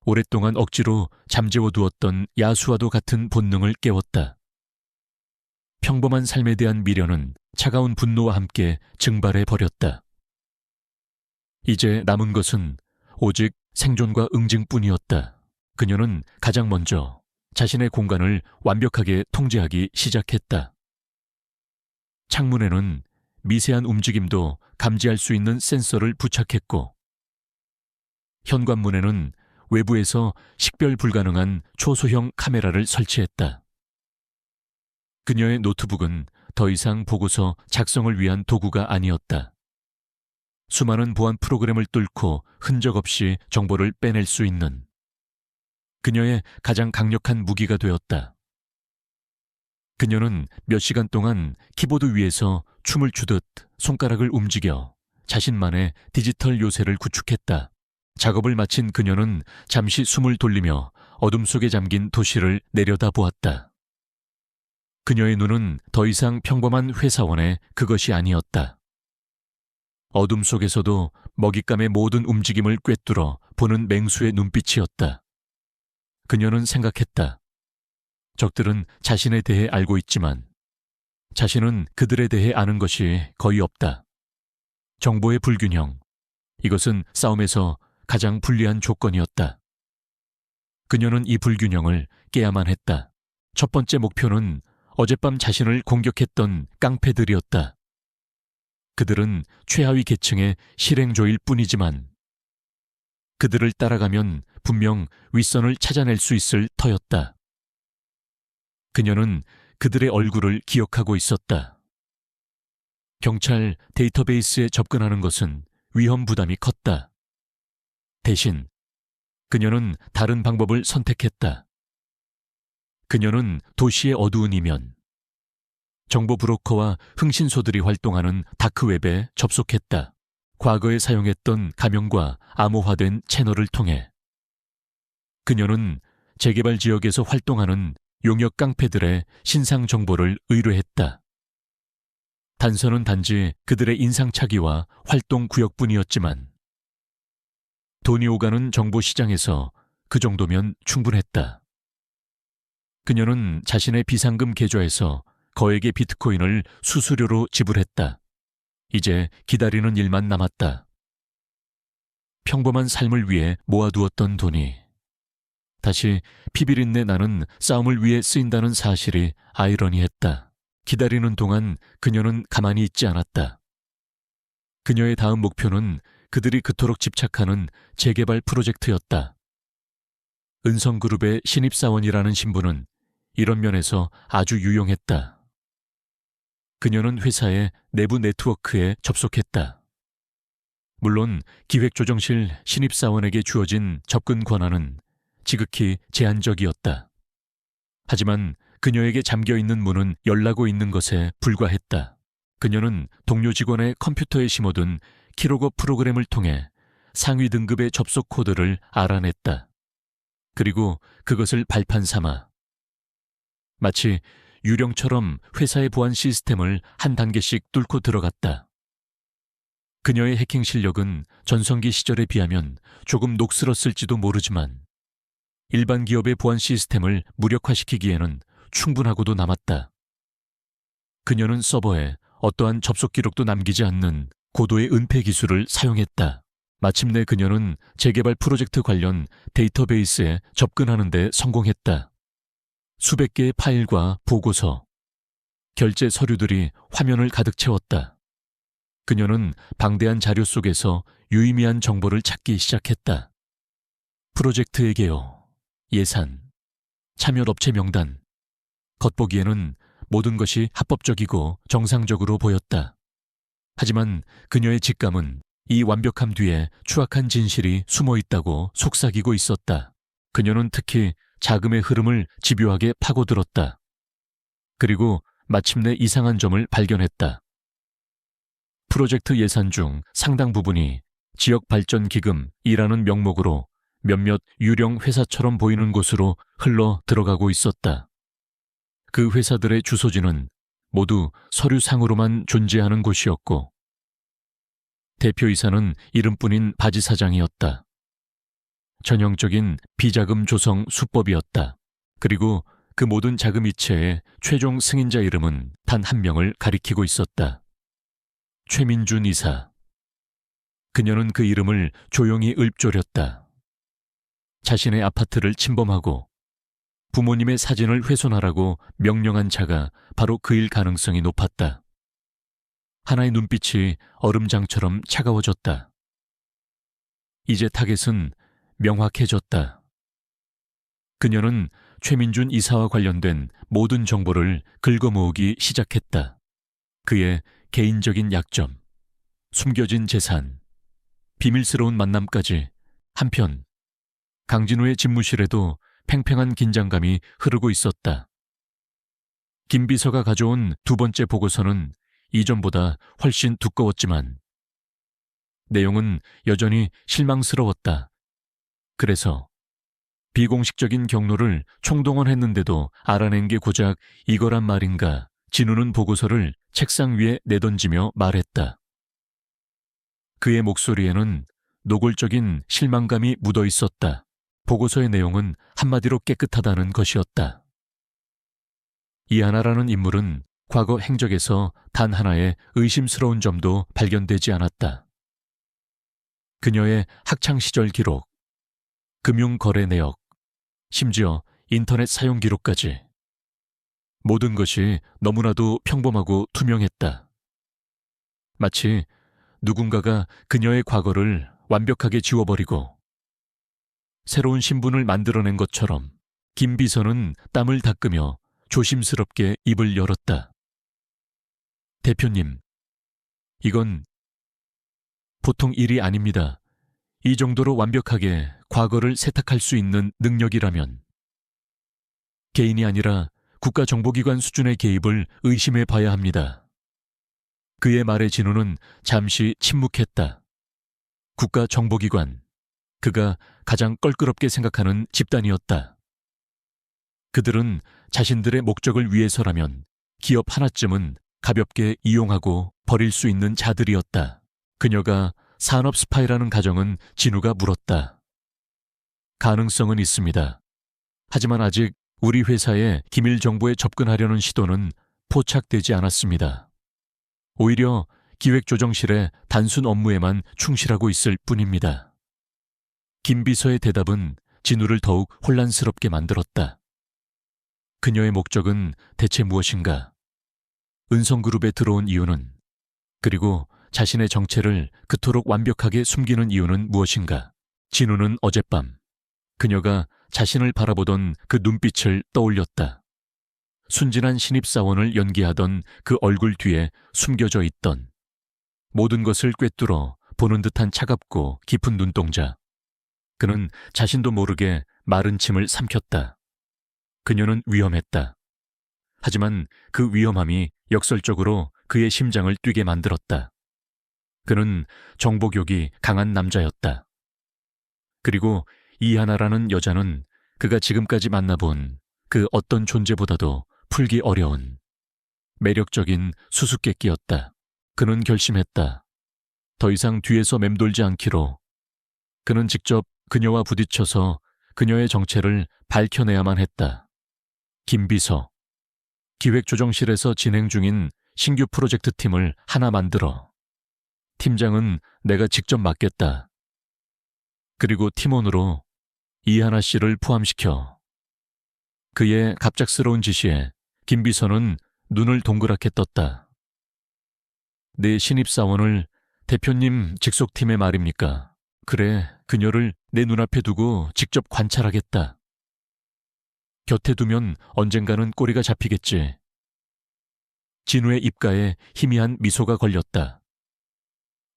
오랫동안 억지로 잠재워 두었던 야수와도 같은 본능을 깨웠다. 평범한 삶에 대한 미련은 차가운 분노와 함께 증발해 버렸다. 이제 남은 것은 오직 생존과 응징뿐이었다. 그녀는 가장 먼저 자신의 공간을 완벽하게 통제하기 시작했다. 창문에는 미세한 움직임도 감지할 수 있는 센서를 부착했고 현관문에는 외부에서 식별 불가능한 초소형 카메라를 설치했다. 그녀의 노트북은 더 이상 보고서 작성을 위한 도구가 아니었다. 수많은 보안 프로그램을 뚫고 흔적 없이 정보를 빼낼 수 있는 그녀의 가장 강력한 무기가 되었다. 그녀는 몇 시간 동안 키보드 위에서 춤을 추듯 손가락을 움직여 자신만의 디지털 요새를 구축했다. 작업을 마친 그녀는 잠시 숨을 돌리며 어둠 속에 잠긴 도시를 내려다보았다. 그녀의 눈은 더 이상 평범한 회사원의 그것이 아니었다. 어둠 속에서도 먹잇감의 모든 움직임을 꿰뚫어 보는 맹수의 눈빛이었다. 그녀는 생각했다. 적들은 자신에 대해 알고 있지만 자신은 그들에 대해 아는 것이 거의 없다. 정보의 불균형, 이것은 싸움에서 가장 불리한 조건이었다. 그녀는 이 불균형을 깨야만 했다. 첫 번째 목표는 어젯밤 자신을 공격했던 깡패들이었다. 그들은 최하위 계층의 실행조일 뿐이지만 그들을 따라가면 분명 윗선을 찾아낼 수 있을 터였다. 그녀는 그들의 얼굴을 기억하고 있었다. 경찰 데이터베이스에 접근하는 것은 위험 부담이 컸다. 대신 그녀는 다른 방법을 선택했다. 그녀는 도시의 어두운 이면, 정보 브로커와 흥신소들이 활동하는 다크웹에 접속했다. 과거에 사용했던 가명과 암호화된 채널을 통해 그녀는 재개발 지역에서 활동하는 용역 깡패들의 신상 정보를 의뢰했다. 단서는 단지 그들의 인상착의와 활동 구역뿐이었지만 돈이 오가는 정보 시장에서 그 정도면 충분했다. 그녀는 자신의 비상금 계좌에서 거액의 비트코인을 수수료로 지불했다. 이제 기다리는 일만 남았다. 평범한 삶을 위해 모아두었던 돈이 다시 피비린내 나는 싸움을 위해 쓰인다는 사실이 아이러니했다. 기다리는 동안 그녀는 가만히 있지 않았다. 그녀의 다음 목표는 그들이 그토록 집착하는 재개발 프로젝트였다. 은성그룹의 신입사원이라는 신분은 이런 면에서 아주 유용했다. 그녀는 회사의 내부 네트워크에 접속했다. 물론 기획조정실 신입사원에게 주어진 접근 권한은 지극히 제한적이었다. 하지만 그녀에게 잠겨있는 문은 열라고 있는 것에 불과했다. 그녀는 동료 직원의 컴퓨터에 심어둔 키로거 프로그램을 통해 상위 등급의 접속 코드를 알아냈다. 그리고 그것을 발판 삼아 마치 유령처럼 회사의 보안 시스템을 한 단계씩 뚫고 들어갔다. 그녀의 해킹 실력은 전성기 시절에 비하면 조금 녹슬었을지도 모르지만 일반 기업의 보안 시스템을 무력화시키기에는 충분하고도 남았다. 그녀는 서버에 어떠한 접속 기록도 남기지 않는 고도의 은폐 기술을 사용했다. 마침내 그녀는 재개발 프로젝트 관련 데이터베이스에 접근하는 데 성공했다. 수백 개의 파일과 보고서, 결제 서류들이 화면을 가득 채웠다. 그녀는 방대한 자료 속에서 유의미한 정보를 찾기 시작했다. 프로젝트의 개요, 예산, 참여업체 명단. 겉보기에는 모든 것이 합법적이고 정상적으로 보였다. 하지만 그녀의 직감은 이 완벽함 뒤에 추악한 진실이 숨어 있다고 속삭이고 있었다. 그녀는 특히 자금의 흐름을 집요하게 파고들었다. 그리고 마침내 이상한 점을 발견했다. 프로젝트 예산 중 상당 부분이 지역발전기금이라는 명목으로 몇몇 유령 회사처럼 보이는 곳으로 흘러 들어가고 있었다. 그 회사들의 주소지는 모두 서류상으로만 존재하는 곳이었고 대표이사는 이름뿐인 바지사장이었다. 전형적인 비자금 조성 수법이었다. 그리고 그 모든 자금 이체의 최종 승인자 이름은 단 한 명을 가리키고 있었다. 최민준 이사. 그녀는 그 이름을 조용히 읊조렸다. 자신의 아파트를 침범하고 부모님의 사진을 훼손하라고 명령한 자가 바로 그일 가능성이 높았다. 하나의 눈빛이 얼음장처럼 차가워졌다. 이제 타겟은 명확해졌다. 그녀는 최민준 이사와 관련된 모든 정보를 긁어모으기 시작했다. 그의 개인적인 약점, 숨겨진 재산, 비밀스러운 만남까지. 한편 강진우의 집무실에도 팽팽한 긴장감이 흐르고 있었다. 김 비서가 가져온 두 번째 보고서는 이전보다 훨씬 두꺼웠지만 내용은 여전히 실망스러웠다. 그래서 비공식적인 경로를 총동원했는데도 알아낸 게 고작 이거란 말인가. 진우는 보고서를 책상 위에 내던지며 말했다. 그의 목소리에는 노골적인 실망감이 묻어 있었다. 보고서의 내용은 한마디로 깨끗하다는 것이었다. 이하나라는 인물은 과거 행적에서 단 하나의 의심스러운 점도 발견되지 않았다. 그녀의 학창시절 기록, 금융거래 내역, 심지어 인터넷 사용 기록까지. 모든 것이 너무나도 평범하고 투명했다. 마치 누군가가 그녀의 과거를 완벽하게 지워버리고 새로운 신분을 만들어낸 것처럼 김 비서는 땀을 닦으며 조심스럽게 입을 열었다. 대표님, 이건 보통 일이 아닙니다. 이 정도로 완벽하게 과거를 세탁할 수 있는 능력이라면 개인이 아니라 국가정보기관 수준의 개입을 의심해 봐야 합니다. 그의 말에 진우는 잠시 침묵했다. 국가정보기관, 그가 가장 껄끄럽게 생각하는 집단이었다. 그들은 자신들의 목적을 위해서라면 기업 하나쯤은 가볍게 이용하고 버릴 수 있는 자들이었다. 그녀가 산업 스파이라는 가정은 진우가 물었다. 가능성은 있습니다. 하지만 아직 우리 회사의 기밀 정보에 접근하려는 시도는 포착되지 않았습니다. 오히려 기획조정실의 단순 업무에만 충실하고 있을 뿐입니다. 김 비서의 대답은 진우를 더욱 혼란스럽게 만들었다. 그녀의 목적은 대체 무엇인가? 은성그룹에 들어온 이유는, 그리고 자신의 정체를 그토록 완벽하게 숨기는 이유는 무엇인가? 진우는 어젯밤 그녀가 자신을 바라보던 그 눈빛을 떠올렸다. 순진한 신입사원을 연기하던 그 얼굴 뒤에 숨겨져 있던 모든 것을 꿰뚫어 보는 듯한 차갑고 깊은 눈동자. 그는 자신도 모르게 마른 침을 삼켰다. 그녀는 위험했다. 하지만 그 위험함이 역설적으로 그의 심장을 뛰게 만들었다. 그는 정보욕이 강한 남자였다. 그리고 이하나라는 여자는 그가 지금까지 만나본 그 어떤 존재보다도 풀기 어려운 매력적인 수수께끼였다. 그는 결심했다. 더 이상 뒤에서 맴돌지 않기로. 그는 직접 그녀와 부딪혀서 그녀의 정체를 밝혀내야만 했다. 김 비서, 기획조정실에서 진행 중인 신규 프로젝트 팀을 하나 만들어. 팀장은 내가 직접 맡겠다. 그리고 팀원으로 이하나 씨를 포함시켜. 그의 갑작스러운 지시에 김 비서는 눈을 동그랗게 떴다. 내 신입사원을 대표님 직속팀에 말입니까? 그래, 그녀를 내 눈앞에 두고 직접 관찰하겠다. 곁에 두면 언젠가는 꼬리가 잡히겠지. 진우의 입가에 희미한 미소가 걸렸다.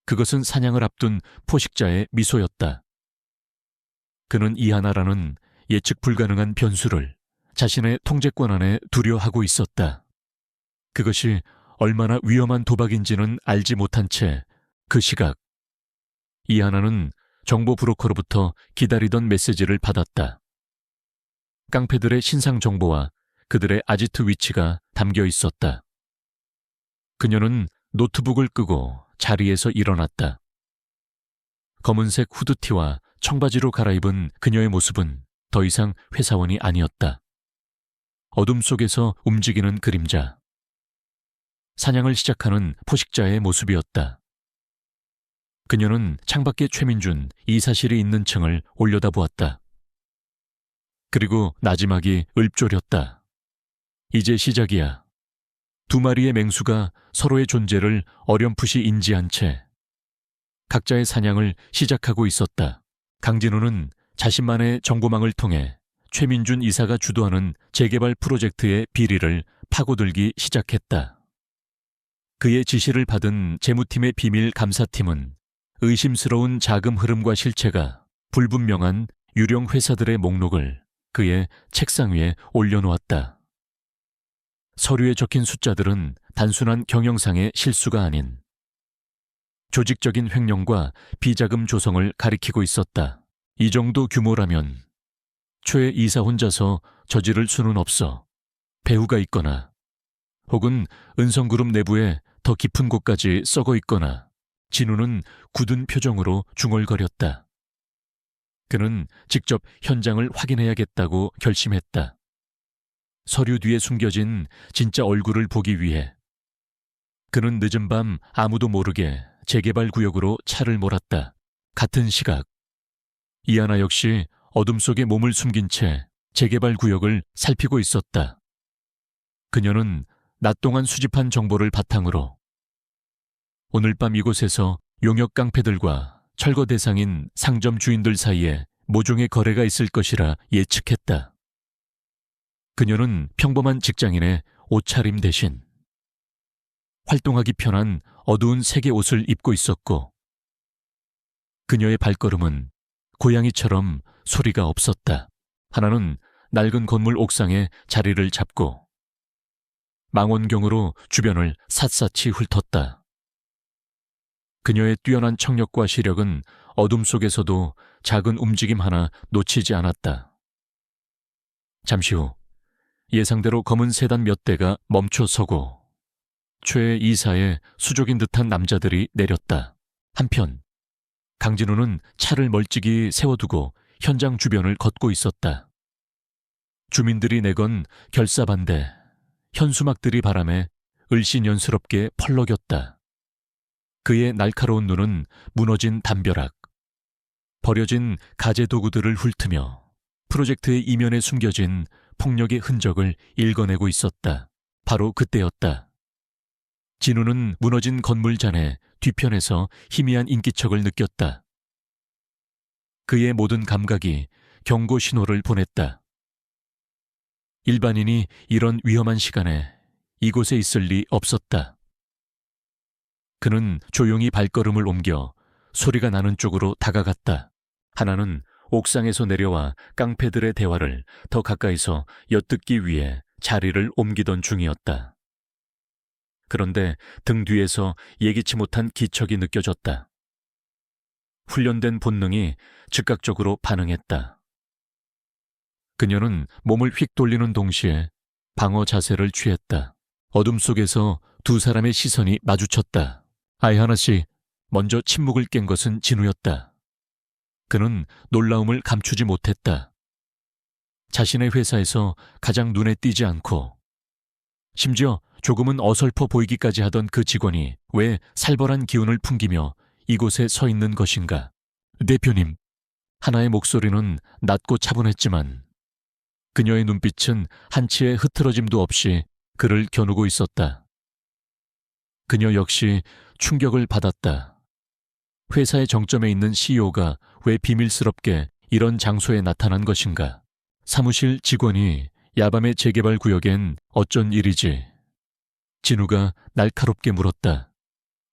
그것은 사냥을 앞둔 포식자의 미소였다. 그는 이하나라는 예측 불가능한 변수를 자신의 통제권 안에 두려하고 있었다. 그것이 얼마나 위험한 도박인지는 알지 못한 채 그 시각 이하나는 정보 브로커로부터 기다리던 메시지를 받았다. 깡패들의 신상 정보와 그들의 아지트 위치가 담겨 있었다. 그녀는 노트북을 끄고 자리에서 일어났다. 검은색 후드티와 청바지로 갈아입은 그녀의 모습은 더 이상 회사원이 아니었다. 어둠 속에서 움직이는 그림자. 사냥을 시작하는 포식자의 모습이었다. 그녀는 창밖에 최민준 이사실이 있는 층을 올려다보았다. 그리고 나지막이 읊조렸다. 이제 시작이야. 두 마리의 맹수가 서로의 존재를 어렴풋이 인지한 채 각자의 사냥을 시작하고 있었다. 강진우는 자신만의 정보망을 통해 최민준 이사가 주도하는 재개발 프로젝트의 비리를 파고들기 시작했다. 그의 지시를 받은 재무팀의 비밀 감사팀은 의심스러운 자금 흐름과 실체가 불분명한 유령 회사들의 목록을 그의 책상 위에 올려놓았다. 서류에 적힌 숫자들은 단순한 경영상의 실수가 아닌 조직적인 횡령과 비자금 조성을 가리키고 있었다. 이 정도 규모라면 최 이사 혼자서 저지를 수는 없어. 배후가 있거나 혹은 은성그룹 내부에 더 깊은 곳까지 썩어 있거나. 진우는 굳은 표정으로 중얼거렸다. 그는 직접 현장을 확인해야겠다고 결심했다. 서류 뒤에 숨겨진 진짜 얼굴을 보기 위해. 그는 늦은 밤 아무도 모르게 재개발 구역으로 차를 몰았다. 같은 시각 이하나 역시 어둠 속에 몸을 숨긴 채 재개발 구역을 살피고 있었다. 그녀는 낮 동안 수집한 정보를 바탕으로 오늘 밤 이곳에서 용역 깡패들과 철거 대상인 상점 주인들 사이에 모종의 거래가 있을 것이라 예측했다. 그녀는 평범한 직장인의 옷차림 대신 활동하기 편한 어두운 색의 옷을 입고 있었고, 그녀의 발걸음은 고양이처럼 소리가 없었다. 하나는 낡은 건물 옥상에 자리를 잡고 망원경으로 주변을 샅샅이 훑었다. 그녀의 뛰어난 청력과 시력은 어둠 속에서도 작은 움직임 하나 놓치지 않았다. 잠시 후 예상대로 검은 세단 몇 대가 멈춰서고 최 이사의 수족인 듯한 남자들이 내렸다. 한편 강진우는 차를 멀찍이 세워두고 현장 주변을 걷고 있었다. 주민들이 내건 결사반대, 현수막들이 바람에 을씨년스럽게 펄럭였다. 그의 날카로운 눈은 무너진 담벼락, 버려진 가재 도구들을 훑으며 프로젝트의 이면에 숨겨진 폭력의 흔적을 읽어내고 있었다. 바로 그때였다. 진우는 무너진 건물 잔의 뒤편에서 희미한 인기척을 느꼈다. 그의 모든 감각이 경고 신호를 보냈다. 일반인이 이런 위험한 시간에 이곳에 있을 리 없었다. 그는 조용히 발걸음을 옮겨 소리가 나는 쪽으로 다가갔다. 하나는 옥상에서 내려와 깡패들의 대화를 더 가까이서 엿듣기 위해 자리를 옮기던 중이었다. 그런데 등 뒤에서 예기치 못한 기척이 느껴졌다. 훈련된 본능이 즉각적으로 반응했다. 그녀는 몸을 휙 돌리는 동시에 방어 자세를 취했다. 어둠 속에서 두 사람의 시선이 마주쳤다. 아이 하나씩 먼저 침묵을 깬 것은 진우였다. 그는 놀라움을 감추지 못했다. 자신의 회사에서 가장 눈에 띄지 않고 심지어 조금은 어설퍼 보이기까지 하던 그 직원이 왜 살벌한 기운을 풍기며 이곳에 서 있는 것인가? 대표님. 하나의 목소리는 낮고 차분했지만 그녀의 눈빛은 한치의 흐트러짐도 없이 그를 겨누고 있었다. 그녀 역시 충격을 받았다. 회사의 정점에 있는 CEO가 왜 비밀스럽게 이런 장소에 나타난 것인가? 사무실 직원이 야밤의 재개발 구역엔 어쩐 일이지? 진우가 날카롭게 물었다.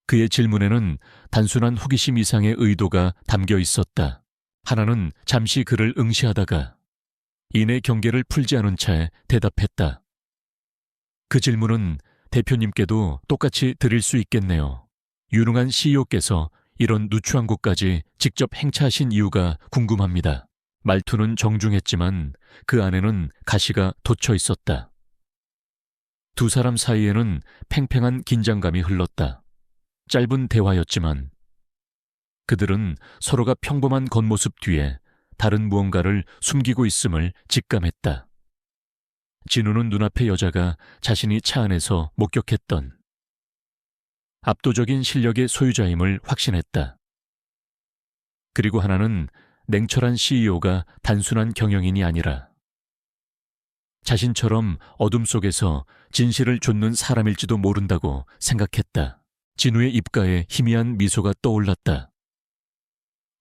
그의 질문에는 단순한 호기심 이상의 의도가 담겨 있었다. 하나는 잠시 그를 응시하다가 이내 경계를 풀지 않은 채 대답했다. 그 질문은 대표님께도 똑같이 드릴 수 있겠네요. 유능한 CEO께서 이런 누추한 곳까지 직접 행차하신 이유가 궁금합니다. 말투는 정중했지만 그 안에는 가시가 돋쳐 있었다. 두 사람 사이에는 팽팽한 긴장감이 흘렀다. 짧은 대화였지만 그들은 서로가 평범한 겉모습 뒤에 다른 무언가를 숨기고 있음을 직감했다. 진우는 눈앞의 여자가 자신이 차 안에서 목격했던 압도적인 실력의 소유자임을 확신했다. 그리고 하나는 냉철한 CEO가 단순한 경영인이 아니라 자신처럼 어둠 속에서 진실을 좇는 사람일지도 모른다고 생각했다. 진우의 입가에 희미한 미소가 떠올랐다.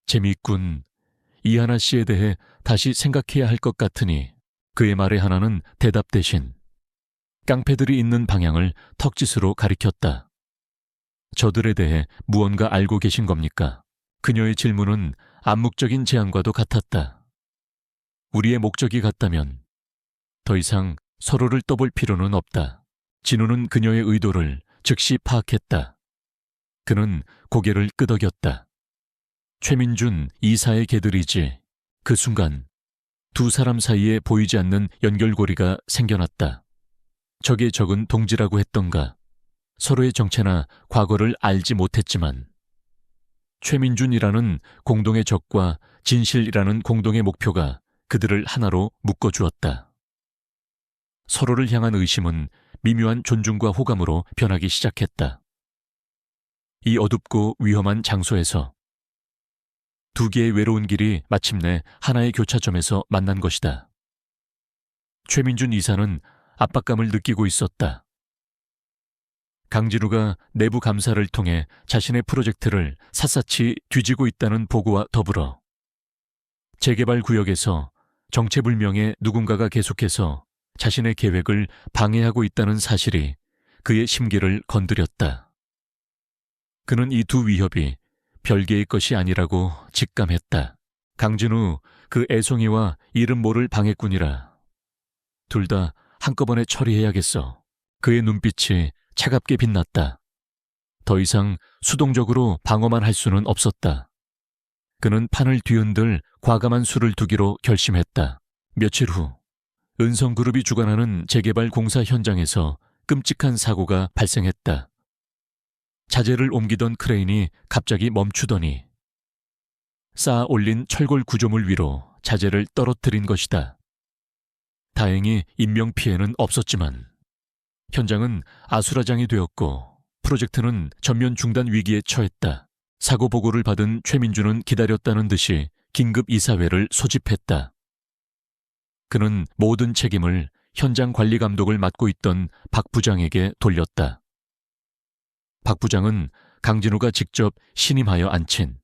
재미있군. 이하나 씨에 대해 다시 생각해야 할 것 같으니 그의 말에 하나는 대답 대신 깡패들이 있는 방향을 턱짓으로 가리켰다. 저들에 대해 무언가 알고 계신 겁니까? 그녀의 질문은 암묵적인 제안과도 같았다. 우리의 목적이 같다면 더 이상 서로를 떠볼 필요는 없다. 진우는 그녀의 의도를 즉시 파악했다. 그는 고개를 끄덕였다. 최민준 이사의 개들이지. 그 순간 두 사람 사이에 보이지 않는 연결고리가 생겨났다. 적의 적은 동지라고 했던가. 서로의 정체나 과거를 알지 못했지만 최민준이라는 공동의 적과 진실이라는 공동의 목표가 그들을 하나로 묶어주었다. 서로를 향한 의심은 미묘한 존중과 호감으로 변하기 시작했다. 이 어둡고 위험한 장소에서 두 개의 외로운 길이 마침내 하나의 교차점에서 만난 것이다. 최민준 이사는 압박감을 느끼고 있었다. 강진우가 내부 감사를 통해 자신의 프로젝트를 샅샅이 뒤지고 있다는 보고와 더불어 재개발 구역에서 정체불명의 누군가가 계속해서 자신의 계획을 방해하고 있다는 사실이 그의 심기를 건드렸다. 그는 이 두 위협이 별개의 것이 아니라고 직감했다. 강진우, 그 애송이와 이름 모를 방해꾼이라. 둘 다 한꺼번에 처리해야겠어. 그의 눈빛이 차갑게 빛났다. 더 이상 수동적으로 방어만 할 수는 없었다. 그는 판을 뒤흔들 과감한 수를 두기로 결심했다. 며칠 후 은성그룹이 주관하는 재개발 공사 현장에서 끔찍한 사고가 발생했다. 자재를 옮기던 크레인이 갑자기 멈추더니 쌓아 올린 철골 구조물 위로 자재를 떨어뜨린 것이다. 다행히 인명피해는 없었지만 현장은 아수라장이 되었고 프로젝트는 전면 중단 위기에 처했다. 사고 보고를 받은 최민주는 기다렸다는 듯이 긴급 이사회를 소집했다. 그는 모든 책임을 현장 관리 감독을 맡고 있던 박 부장에게 돌렸다. 박 부장은 강진우가 직접 신임하여 앉힌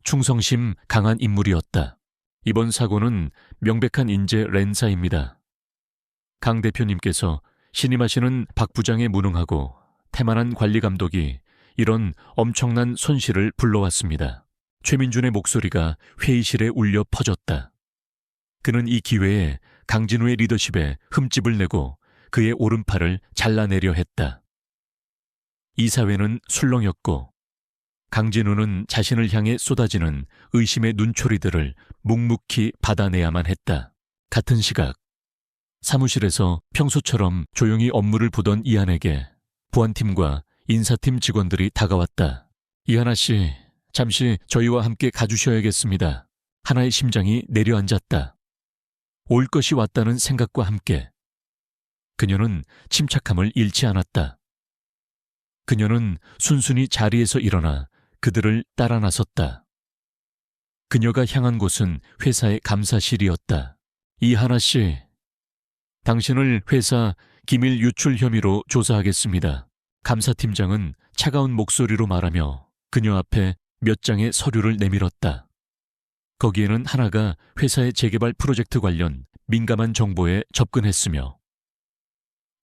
충성심 강한 인물이었다. 이번 사고는 명백한 인재 랜사입니다. 강 대표님께서 신임하시는 박 부장에 무능하고 태만한 관리 감독이 이런 엄청난 손실을 불러왔습니다. 최민준의 목소리가 회의실에 울려 퍼졌다. 그는 이 기회에 강진우의 리더십에 흠집을 내고 그의 오른팔을 잘라내려 했다. 이사회는 술렁였고 강진우는 자신을 향해 쏟아지는 의심의 눈초리들을 묵묵히 받아내야만 했다. 같은 시각 사무실에서 평소처럼 조용히 업무를 보던 이한에게 보안팀과 인사팀 직원들이 다가왔다. 이하나 씨, 잠시 저희와 함께 가주셔야겠습니다. 하나의 심장이 내려앉았다. 올 것이 왔다는 생각과 함께 그녀는 침착함을 잃지 않았다. 그녀는 순순히 자리에서 일어나 그들을 따라 나섰다. 그녀가 향한 곳은 회사의 감사실이었다. 이하나 씨, 당신을 회사 기밀 유출 혐의로 조사하겠습니다. 감사팀장은 차가운 목소리로 말하며 그녀 앞에 몇 장의 서류를 내밀었다. 거기에는 하나가 회사의 재개발 프로젝트 관련 민감한 정보에 접근했으며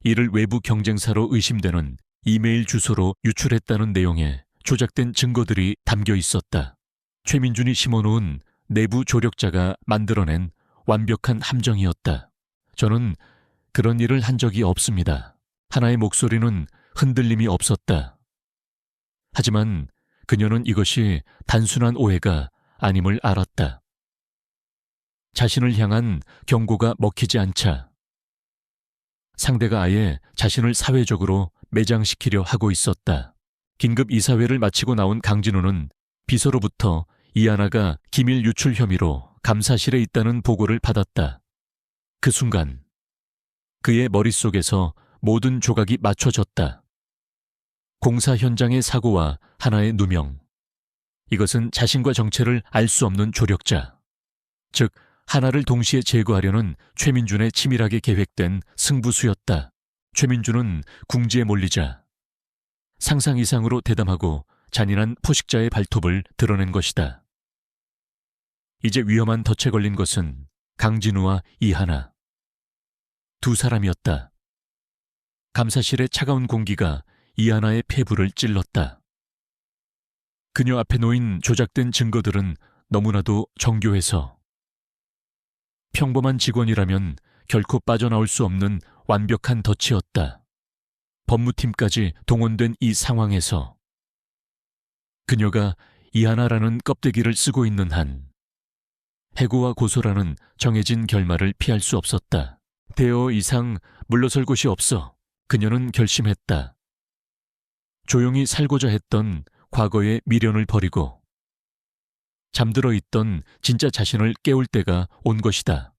이를 외부 경쟁사로 의심되는 이메일 주소로 유출했다는 내용의 조작된 증거들이 담겨 있었다. 최민준이 심어놓은 내부 조력자가 만들어낸 완벽한 함정이었다. 저는 그런 일을 한 적이 없습니다. 하나의 목소리는 흔들림이 없었다. 하지만 그녀는 이것이 단순한 오해가 아님을 알았다. 자신을 향한 경고가 먹히지 않자 상대가 아예 자신을 사회적으로 매장시키려 하고 있었다. 긴급 이사회를 마치고 나온 강진우는 비서로부터 이하나가 기밀 유출 혐의로 감사실에 있다는 보고를 받았다. 그 순간 그의 머릿속에서 모든 조각이 맞춰졌다. 공사 현장의 사고와 하나의 누명. 이것은 자신과 정체를 알 수 없는 조력자. 즉, 하나를 동시에 제거하려는 최민준의 치밀하게 계획된 승부수였다. 최민준은 궁지에 몰리자 상상 이상으로 대담하고 잔인한 포식자의 발톱을 드러낸 것이다. 이제 위험한 덫에 걸린 것은 강진우와 이하나. 두 사람이었다. 감사실의 차가운 공기가 이하나의 폐부를 찔렀다. 그녀 앞에 놓인 조작된 증거들은 너무나도 정교해서 평범한 직원이라면 결코 빠져나올 수 없는 완벽한 덫이었다. 법무팀까지 동원된 이 상황에서 그녀가 이하나라는 껍데기를 쓰고 있는 한 해고와 고소라는 정해진 결말을 피할 수 없었다. 대여 이상 물러설 곳이 없어. 그녀는 결심했다. 조용히 살고자 했던 과거의 미련을 버리고 잠들어 있던 진짜 자신을 깨울 때가 온 것이다.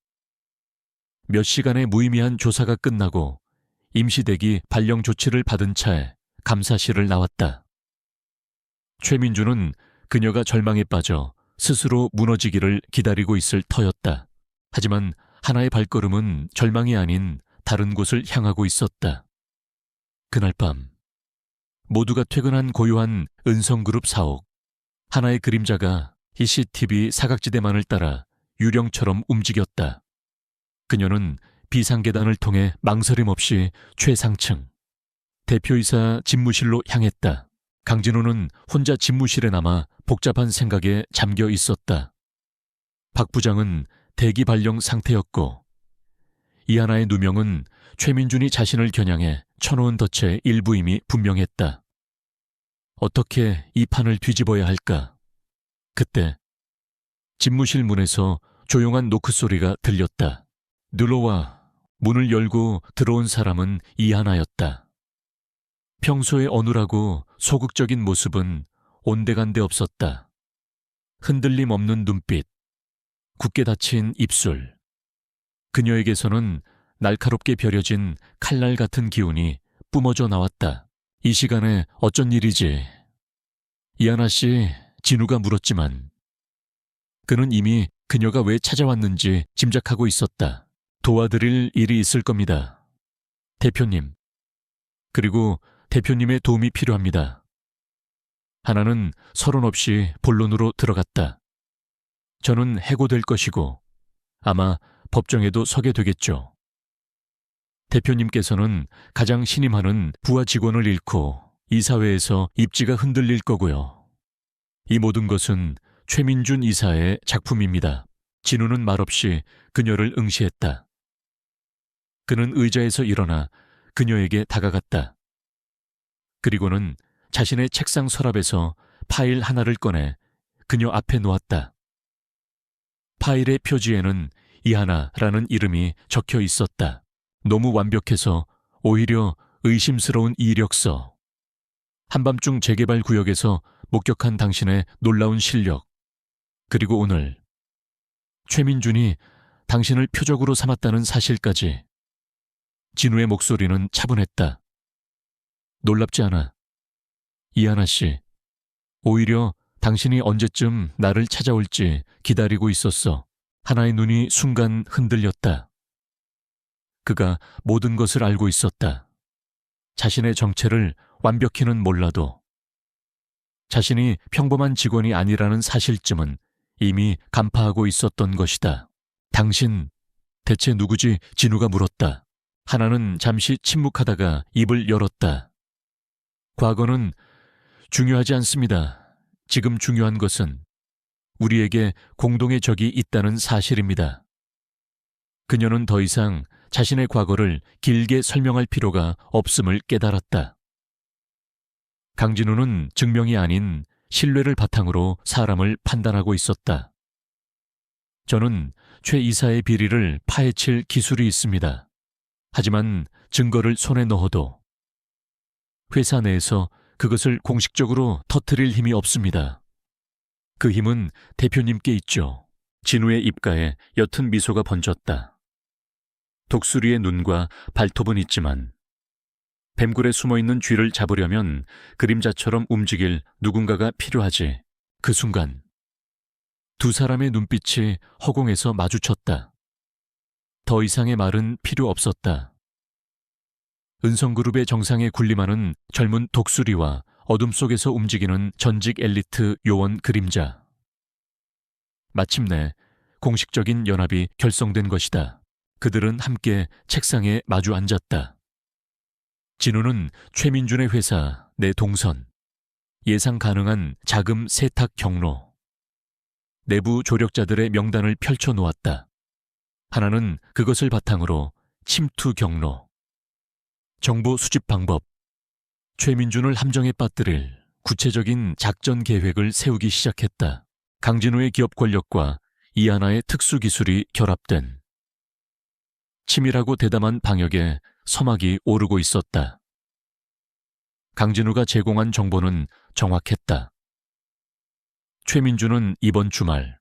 몇 시간의 무의미한 조사가 끝나고 임시대기 발령 조치를 받은 차에 감사실을 나왔다. 최민주는 그녀가 절망에 빠져 스스로 무너지기를 기다리고 있을 터였다. 하지만 하나의 발걸음은 절망이 아닌 다른 곳을 향하고 있었다. 그날 밤 모두가 퇴근한 고요한 은성그룹 사옥. 하나의 그림자가 CCTV 사각지대만을 따라 유령처럼 움직였다. 그녀는 비상계단을 통해 망설임 없이 최상층 대표이사 집무실로 향했다. 강진호는 혼자 집무실에 남아 복잡한 생각에 잠겨 있었다. 박 부장은 대기 발령 상태였고 이하나의 누명은 최민준이 자신을 겨냥해 쳐놓은 덫의 일부임이 분명했다. 어떻게 이 판을 뒤집어야 할까? 그때 집무실 문에서 조용한 노크 소리가 들렸다. 눌러와. 문을 열고 들어온 사람은 이하나였다. 평소의 어눌하고 소극적인 모습은 온데간데 없었다. 흔들림 없는 눈빛, 굳게 닫힌 입술. 그녀에게서는 날카롭게 벼려진 칼날 같은 기운이 뿜어져 나왔다. 이 시간에 어쩐 일이지? 이하나 씨, 진우가 물었지만 그는 이미 그녀가 왜 찾아왔는지 짐작하고 있었다. 도와드릴 일이 있을 겁니다. 대표님. 그리고 대표님의 도움이 필요합니다. 하나는 서론 없이 본론으로 들어갔다. 저는 해고될 것이고 아마 법정에도 서게 되겠죠. 대표님께서는 가장 신임하는 부하 직원을 잃고 이사회에서 입지가 흔들릴 거고요. 이 모든 것은 최민준 이사의 작품입니다. 진우는 말없이 그녀를 응시했다. 그는 의자에서 일어나 그녀에게 다가갔다. 그리고는 자신의 책상 서랍에서 파일 하나를 꺼내 그녀 앞에 놓았다. 파일의 표지에는 이하나라는 이름이 적혀 있었다. 너무 완벽해서 오히려 의심스러운 이력서. 한밤중 재개발 구역에서 목격한 당신의 놀라운 실력. 그리고 오늘 최민준이 당신을 표적으로 삼았다는 사실까지. 진우의 목소리는 차분했다. 놀랍지 않아. 이하나 씨, 오히려 당신이 언제쯤 나를 찾아올지 기다리고 있었어. 하나의 눈이 순간 흔들렸다. 그가 모든 것을 알고 있었다. 자신의 정체를 완벽히는 몰라도 자신이 평범한 직원이 아니라는 사실쯤은 이미 간파하고 있었던 것이다. 당신, 대체 누구지? 진우가 물었다. 하나는 잠시 침묵하다가 입을 열었다. 과거는 중요하지 않습니다. 지금 중요한 것은 우리에게 공동의 적이 있다는 사실입니다. 그녀는 더 이상 자신의 과거를 길게 설명할 필요가 없음을 깨달았다. 강진우는 증명이 아닌 신뢰를 바탕으로 사람을 판단하고 있었다. 저는 최 이사의 비리를 파헤칠 기술이 있습니다. 하지만 증거를 손에 넣어도 회사 내에서 그것을 공식적으로 터뜨릴 힘이 없습니다. 그 힘은 대표님께 있죠. 진우의 입가에 옅은 미소가 번졌다. 독수리의 눈과 발톱은 있지만 뱀굴에 숨어있는 쥐를 잡으려면 그림자처럼 움직일 누군가가 필요하지. 그 순간 두 사람의 눈빛이 허공에서 마주쳤다. 더 이상의 말은 필요 없었다. 은성그룹의 정상에 군림하는 젊은 독수리와 어둠 속에서 움직이는 전직 엘리트 요원 그림자. 마침내 공식적인 연합이 결성된 것이다. 그들은 함께 책상에 마주 앉았다. 진우는 최민준의 회사 내 동선, 예상 가능한 자금 세탁 경로, 내부 조력자들의 명단을 펼쳐놓았다. 하나는 그것을 바탕으로 침투 경로, 정보 수집 방법, 최민준을 함정에 빠뜨릴 구체적인 작전 계획을 세우기 시작했다. 강진우의 기업 권력과 이하나의 특수기술이 결합된 치밀하고 대담한 방역에 서막이 오르고 있었다. 강진우가 제공한 정보는 정확했다. 최민준은 이번 주말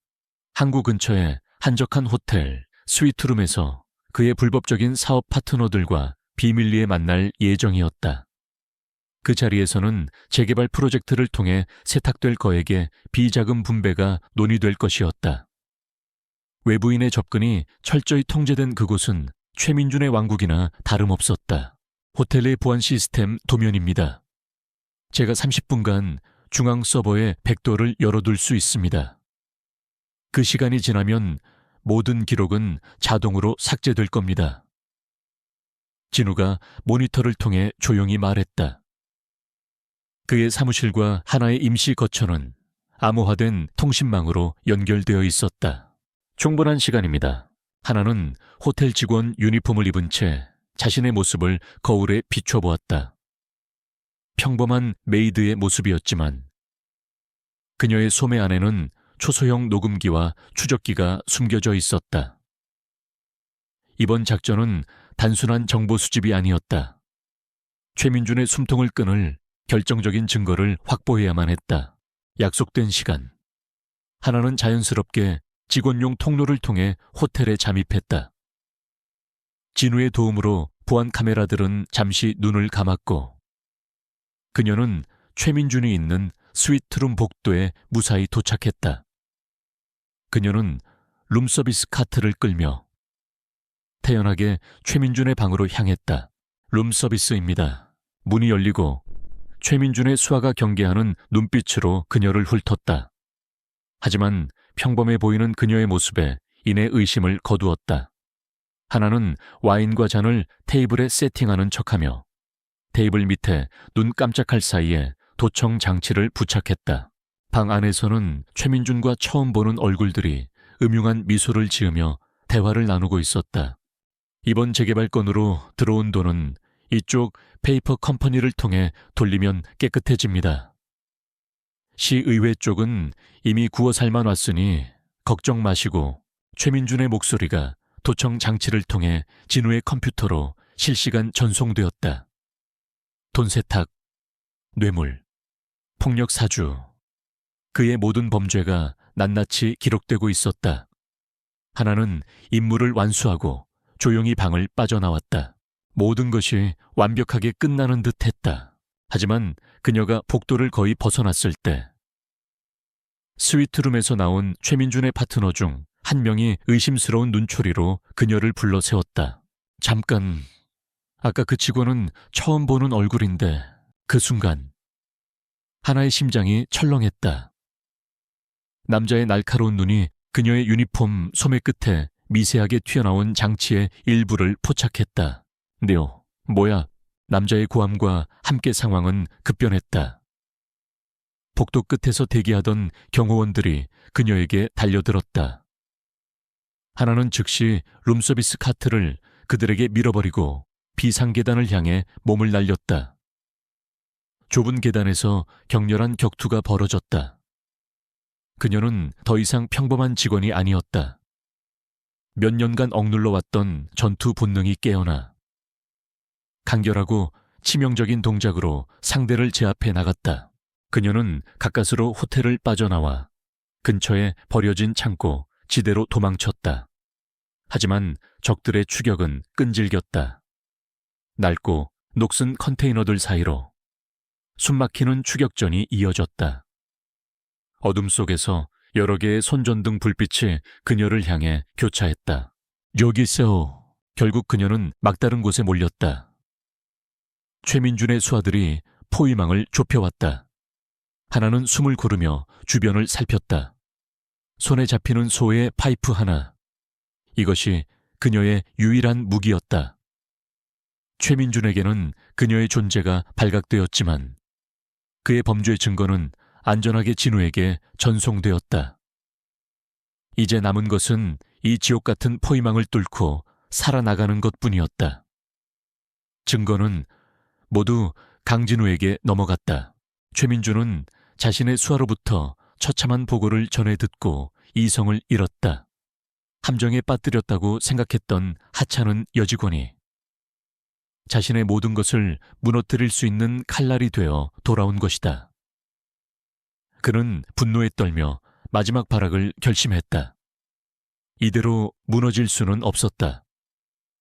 항구 근처의 한적한 호텔 스위트룸에서 그의 불법적인 사업 파트너들과 비밀리에 만날 예정이었다. 그 자리에서는 재개발 프로젝트를 통해 세탁될 거액의 비자금 분배가 논의될 것이었다. 외부인의 접근이 철저히 통제된 그곳은 최민준의 왕국이나 다름없었다. 호텔의 보안 시스템 도면입니다. 제가 30분간 중앙 서버에 백도어를 열어둘 수 있습니다. 그 시간이 지나면 모든 기록은 자동으로 삭제될 겁니다. 진우가 모니터를 통해 조용히 말했다. 그의 사무실과 하나의 임시 거처는 암호화된 통신망으로 연결되어 있었다. 충분한 시간입니다. 하나는 호텔 직원 유니폼을 입은 채 자신의 모습을 거울에 비춰보았다. 평범한 메이드의 모습이었지만 그녀의 소매 안에는 초소형 녹음기와 추적기가 숨겨져 있었다. 이번 작전은 단순한 정보 수집이 아니었다. 최민준의 숨통을 끊을 결정적인 증거를 확보해야만 했다. 약속된 시간. 하나는 자연스럽게 직원용 통로를 통해 호텔에 잠입했다. 진우의 도움으로 보안 카메라들은 잠시 눈을 감았고 그녀는 최민준이 있는 스위트룸 복도에 무사히 도착했다. 그녀는 룸서비스 카트를 끌며 태연하게 최민준의 방으로 향했다. 룸서비스입니다. 문이 열리고 최민준의 수화가 경계하는 눈빛으로 그녀를 훑었다. 하지만 평범해 보이는 그녀의 모습에 이내 의심을 거두었다. 하나는 와인과 잔을 테이블에 세팅하는 척하며 테이블 밑에 눈 깜짝할 사이에 도청 장치를 부착했다. 방 안에서는 최민준과 처음 보는 얼굴들이 음흉한 미소를 지으며 대화를 나누고 있었다. 이번 재개발 건으로 들어온 돈은 이쪽 페이퍼 컴퍼니를 통해 돌리면 깨끗해집니다. 시의회 쪽은 이미 구워 삶아 놨으니 걱정 마시고 최민준의 목소리가 도청 장치를 통해 진우의 컴퓨터로 실시간 전송되었다. 돈 세탁, 뇌물, 폭력 사주, 그의 모든 범죄가 낱낱이 기록되고 있었다. 하나는 임무를 완수하고 조용히 방을 빠져나왔다. 모든 것이 완벽하게 끝나는 듯 했다. 하지만 그녀가 복도를 거의 벗어났을 때 스위트룸에서 나온 최민준의 파트너 중 한 명이 의심스러운 눈초리로 그녀를 불러 세웠다. 잠깐, 아까 그 직원은 처음 보는 얼굴인데 그 순간 하나의 심장이 철렁했다. 남자의 날카로운 눈이 그녀의 유니폼 소매 끝에 미세하게 튀어나온 장치의 일부를 포착했다. 네오, 뭐야? 남자의 고함과 함께 상황은 급변했다. 복도 끝에서 대기하던 경호원들이 그녀에게 달려들었다. 하나는 즉시 룸서비스 카트를 그들에게 밀어버리고 비상계단을 향해 몸을 날렸다. 좁은 계단에서 격렬한 격투가 벌어졌다. 그녀는 더 이상 평범한 직원이 아니었다. 몇 년간 억눌러 왔던 전투 본능이 깨어나 간결하고 치명적인 동작으로 상대를 제압해 나갔다. 그녀는 가까스로 호텔을 빠져나와 근처에 버려진 창고 지대로 도망쳤다. 하지만 적들의 추격은 끈질겼다. 낡고 녹슨 컨테이너들 사이로 숨막히는 추격전이 이어졌다. 어둠 속에서 여러 개의 손전등 불빛이 그녀를 향해 교차했다. 여기 있어요. 결국 그녀는 막다른 곳에 몰렸다. 최민준의 수하들이 포위망을 좁혀왔다. 하나는 숨을 고르며 주변을 살폈다. 손에 잡히는 소의 파이프 하나. 이것이 그녀의 유일한 무기였다. 최민준에게는 그녀의 존재가 발각되었지만 그의 범죄 증거는 안전하게 진우에게 전송되었다. 이제 남은 것은 이 지옥 같은 포위망을 뚫고 살아나가는 것뿐이었다. 증거는 모두 강진우에게 넘어갔다. 최민준은 자신의 수하로부터 처참한 보고를 전해 듣고 이성을 잃었다. 함정에 빠뜨렸다고 생각했던 하찮은 여직원이 자신의 모든 것을 무너뜨릴 수 있는 칼날이 되어 돌아온 것이다. 그는 분노에 떨며 마지막 발악을 결심했다. 이대로 무너질 수는 없었다.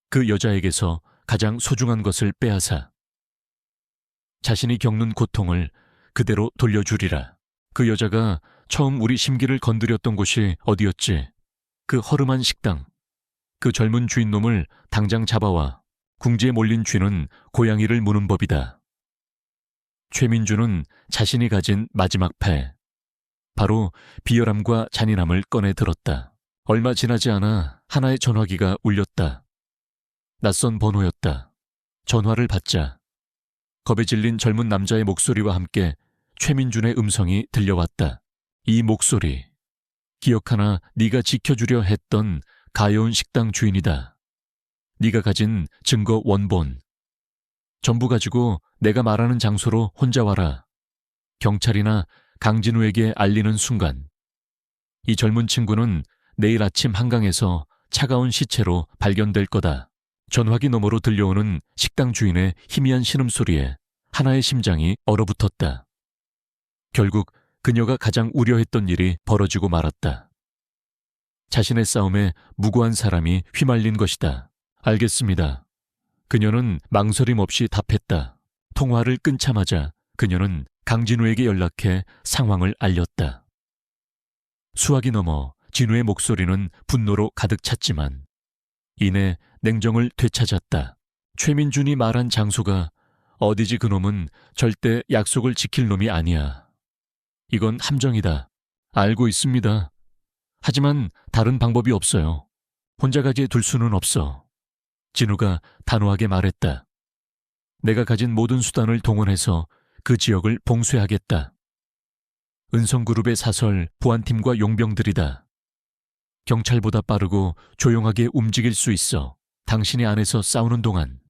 그 여자에게서 가장 소중한 것을 빼앗아 자신이 겪는 고통을 그대로 돌려주리라. 그 여자가 처음 우리 심기를 건드렸던 곳이 어디였지? 그 허름한 식당. 그 젊은 주인놈을 당장 잡아와. 궁지에 몰린 쥐는 고양이를 무는 법이다. 최민준은 자신이 가진 마지막 패, 바로 비열함과 잔인함을 꺼내 들었다. 얼마 지나지 않아 하나의 전화기가 울렸다. 낯선 번호였다. 전화를 받자 겁에 질린 젊은 남자의 목소리와 함께 최민준의 음성이 들려왔다. 이 목소리. 기억하나 네가 지켜주려 했던 가여운 식당 주인이다. 네가 가진 증거 원본. 전부 가지고 내가 말하는 장소로 혼자 와라. 경찰이나 강진우에게 알리는 순간 이 젊은 친구는 내일 아침 한강에서 차가운 시체로 발견될 거다. 전화기 너머로 들려오는 식당 주인의 희미한 신음소리에 하나의 심장이 얼어붙었다. 결국 그녀가 가장 우려했던 일이 벌어지고 말았다. 자신의 싸움에 무고한 사람이 휘말린 것이다. 알겠습니다. 그녀는 망설임 없이 답했다. 통화를 끊자마자 그녀는 강진우에게 연락해 상황을 알렸다. 수화기 너머 진우의 목소리는 분노로 가득 찼지만 이내 냉정을 되찾았다. 최민준이 말한 장소가 어디지? 그놈은 절대 약속을 지킬 놈이 아니야. 이건 함정이다. 알고 있습니다. 하지만 다른 방법이 없어요. 혼자 가게 둘 수는 없어. 진우가 단호하게 말했다. 내가 가진 모든 수단을 동원해서 그 지역을 봉쇄하겠다. 은성그룹의 사설, 보안팀과 용병들이다. 경찰보다 빠르고 조용하게 움직일 수 있어. 당신이 안에서 싸우는 동안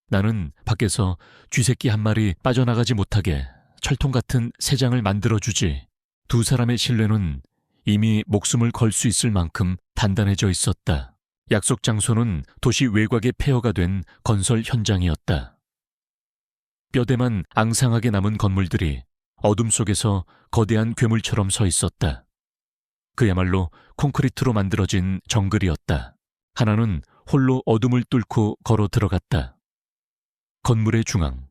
나는 밖에서 쥐새끼 한 마리 빠져나가지 못하게 철통 같은 새장을 만들어주지. 두 사람의 신뢰는 이미 목숨을 걸 수 있을 만큼 단단해져 있었다. 약속 장소는 도시 외곽의 폐허가 된 건설 현장이었다. 뼈대만 앙상하게 남은 건물들이 어둠 속에서 거대한 괴물처럼 서 있었다. 그야말로 콘크리트로 만들어진 정글이었다. 하나는 홀로 어둠을 뚫고 걸어 들어갔다. 건물의 중앙.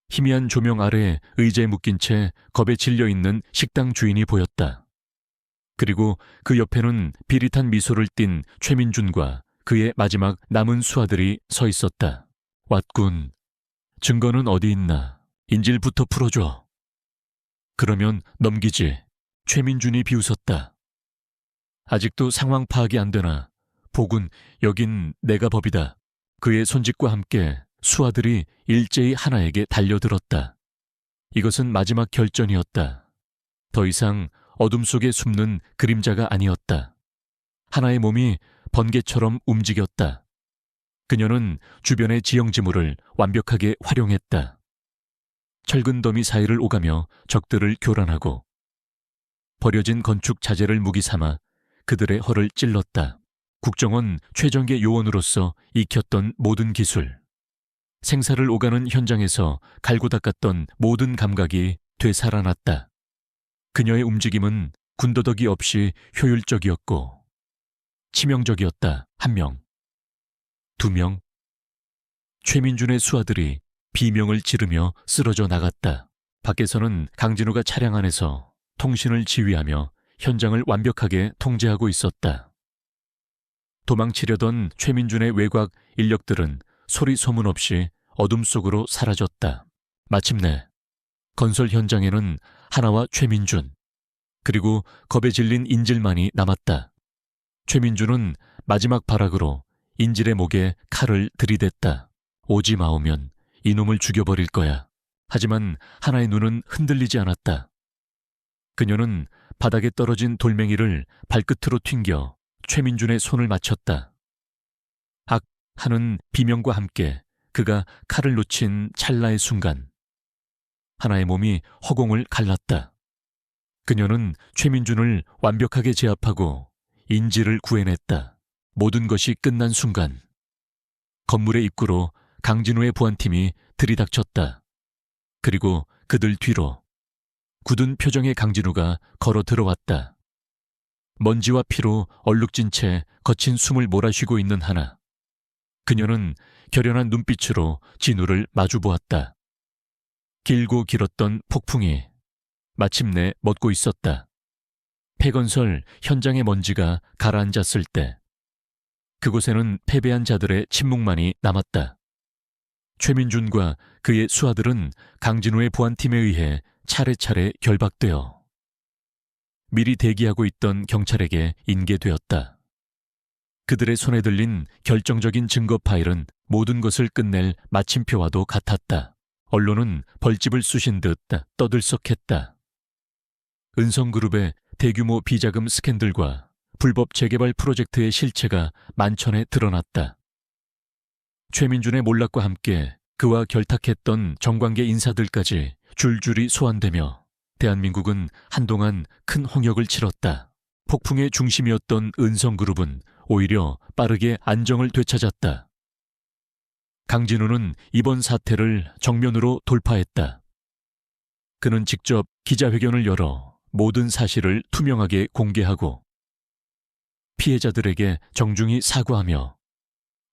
희미한 조명 아래 의자에 묶인 채 겁에 질려있는 식당 주인이 보였다. 그리고 그 옆에는 비릿한 미소를 띤 최민준과 그의 마지막 남은 수하들이 서 있었다. 왔군. 증거는 어디 있나? 인질부터 풀어줘. 그러면 넘기지. 최민준이 비웃었다. 아직도 상황 파악이 안 되나? 복은 여긴 내가 법이다. 그의 손짓과 함께 수하들이 일제히 하나에게 달려들었다. 이것은 마지막 결전이었다. 더 이상 어둠 속에 숨는 그림자가 아니었다. 하나의 몸이 번개처럼 움직였다. 그녀는 주변의 지형지물을 완벽하게 활용했다. 철근 더미 사이를 오가며 적들을 교란하고 버려진 건축 자재를 무기 삼아 그들의 허를 찔렀다. 국정원 최정계 요원으로서 익혔던 모든 기술, 생사를 오가는 현장에서 갈고 닦았던 모든 감각이 되살아났다. 그녀의 움직임은 군더더기 없이 효율적이었고 치명적이었다. 1명, 2명. 최민준의 수하들이 비명을 지르며 쓰러져 나갔다. 밖에서는 강진우가 차량 안에서 통신을 지휘하며 현장을 완벽하게 통제하고 있었다. 도망치려던 최민준의 외곽 인력들은 소리 소문 없이 어둠 속으로 사라졌다. 마침내 건설 현장에는 하나와 최민준, 그리고 겁에 질린 인질만이 남았다. 최민준은 마지막 발악으로 인질의 목에 칼을 들이댔다. 오지 마오면 이놈을 죽여버릴 거야. 하지만 하나의 눈은 흔들리지 않았다. 그녀는 바닥에 떨어진 돌멩이를 발끝으로 튕겨 최민준의 손을 맞췄다. 악 하는 비명과 함께 그가 칼을 놓친 찰나의 순간 하나의 몸이 허공을 갈랐다. 그녀는 최민준을 완벽하게 제압하고 인질을 구해냈다. 모든 것이 끝난 순간 건물의 입구로 강진우의 보안팀이 들이닥쳤다. 그리고 그들 뒤로 굳은 표정의 강진우가 걸어 들어왔다. 먼지와 피로 얼룩진 채 거친 숨을 몰아쉬고 있는 하나. 그녀는 결연한 눈빛으로 진우를 마주보았다. 길고 길었던 폭풍이 마침내 멎고 있었다. 폐건설 현장의 먼지가 가라앉았을 때 그곳에는 패배한 자들의 침묵만이 남았다. 최민준과 그의 수하들은 강진우의 보안팀에 의해 차례차례 결박되어 미리 대기하고 있던 경찰에게 인계되었다. 그들의 손에 들린 결정적인 증거 파일은 모든 것을 끝낼 마침표와도 같았다. 언론은 벌집을 쑤신 듯 떠들썩했다. 은성그룹의 대규모 비자금 스캔들과 불법 재개발 프로젝트의 실체가 만천에 드러났다. 최민준의 몰락과 함께 그와 결탁했던 정관계 인사들까지 줄줄이 소환되며 대한민국은 한동안 큰 홍역을 치렀다. 폭풍의 중심이었던 은성그룹은 오히려 빠르게 안정을 되찾았다. 강진우는 이번 사태를 정면으로 돌파했다. 그는 직접 기자회견을 열어 모든 사실을 투명하게 공개하고 피해자들에게 정중히 사과하며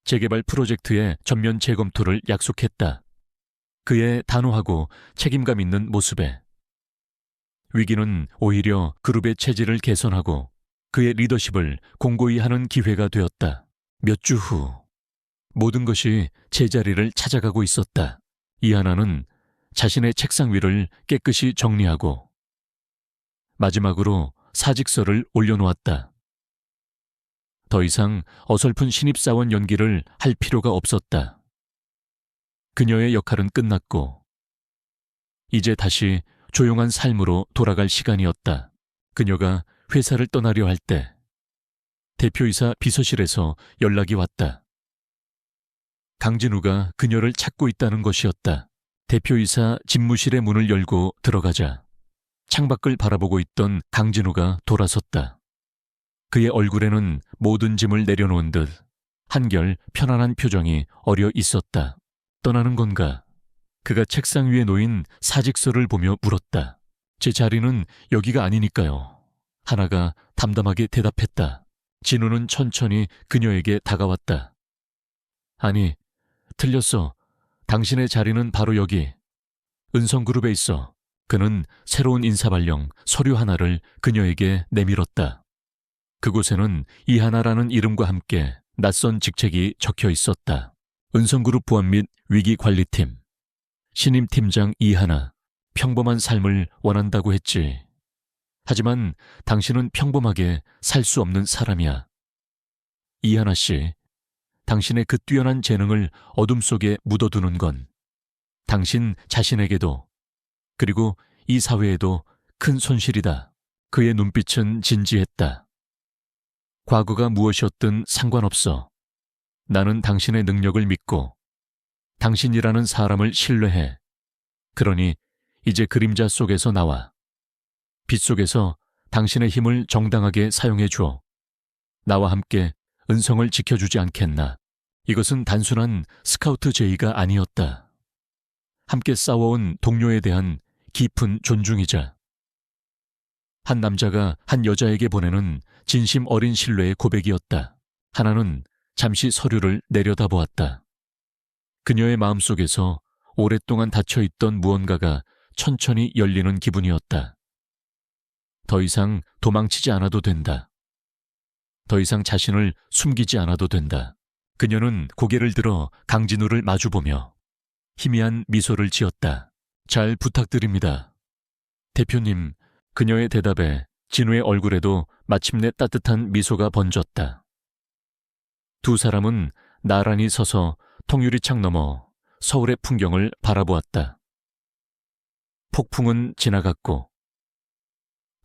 재개발 프로젝트의 전면 재검토를 약속했다. 그의 단호하고 책임감 있는 모습에 위기는 오히려 그룹의 체질을 개선하고 그의 리더십을 공고히 하는 기회가 되었다. 몇 주 후 모든 것이 제자리를 찾아가고 있었다. 이하나는 자신의 책상 위를 깨끗이 정리하고 마지막으로 사직서를 올려놓았다. 더 이상 어설픈 신입사원 연기를 할 필요가 없었다. 그녀의 역할은 끝났고 이제 다시 조용한 삶으로 돌아갈 시간이었다. 그녀가 회사를 떠나려 할 때 대표이사 비서실에서 연락이 왔다. 강진우가 그녀를 찾고 있다는 것이었다. 대표이사 집무실의 문을 열고 들어가자 창밖을 바라보고 있던 강진우가 돌아섰다. 그의 얼굴에는 모든 짐을 내려놓은 듯 한결 편안한 표정이 어려 있었다. 떠나는 건가? 그가 책상 위에 놓인 사직서를 보며 물었다. 제 자리는 여기가 아니니까요. 하나가 담담하게 대답했다. 진우는 천천히 그녀에게 다가왔다. 아니, 틀렸어. 당신의 자리는 바로 여기. 은성그룹에 있어. 그는 새로운 인사발령 서류 하나를 그녀에게 내밀었다. 그곳에는 이하나라는 이름과 함께 낯선 직책이 적혀 있었다. 은성그룹 보안 및 위기관리팀. 신임 팀장 이하나. 평범한 삶을 원한다고 했지. 하지만 당신은 평범하게 살 수 없는 사람이야. 이하나 씨, 당신의 그 뛰어난 재능을 어둠 속에 묻어두는 건 당신 자신에게도 그리고 이 사회에도 큰 손실이다. 그의 눈빛은 진지했다. 과거가 무엇이었든 상관없어. 나는 당신의 능력을 믿고 당신이라는 사람을 신뢰해. 그러니 이제 그림자 속에서 나와. 빛 속에서 당신의 힘을 정당하게 사용해 줘. 나와 함께 은성을 지켜주지 않겠나. 이것은 단순한 스카우트 제의가 아니었다. 함께 싸워온 동료에 대한 깊은 존중이자 한 남자가 한 여자에게 보내는 진심 어린 신뢰의 고백이었다. 하나는 잠시 서류를 내려다보았다. 그녀의 마음속에서 오랫동안 닫혀있던 무언가가 천천히 열리는 기분이었다. 더 이상 도망치지 않아도 된다. 더 이상 자신을 숨기지 않아도 된다. 그녀는 고개를 들어 강진우를 마주보며 희미한 미소를 지었다. 잘 부탁드립니다. 대표님, 그녀의 대답에 진우의 얼굴에도 마침내 따뜻한 미소가 번졌다. 두 사람은 나란히 서서 통유리창 너머 서울의 풍경을 바라보았다. 폭풍은 지나갔고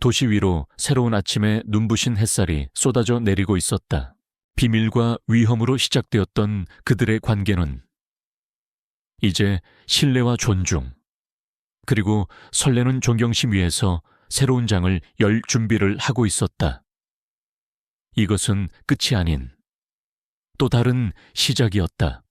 도시 위로 새로운 아침에 눈부신 햇살이 쏟아져 내리고 있었다. 비밀과 위험으로 시작되었던 그들의 관계는 이제 신뢰와 존중, 그리고 설레는 존경심 위에서 새로운 장을 열 준비를 하고 있었다. 이것은 끝이 아닌 또 다른 시작이었다.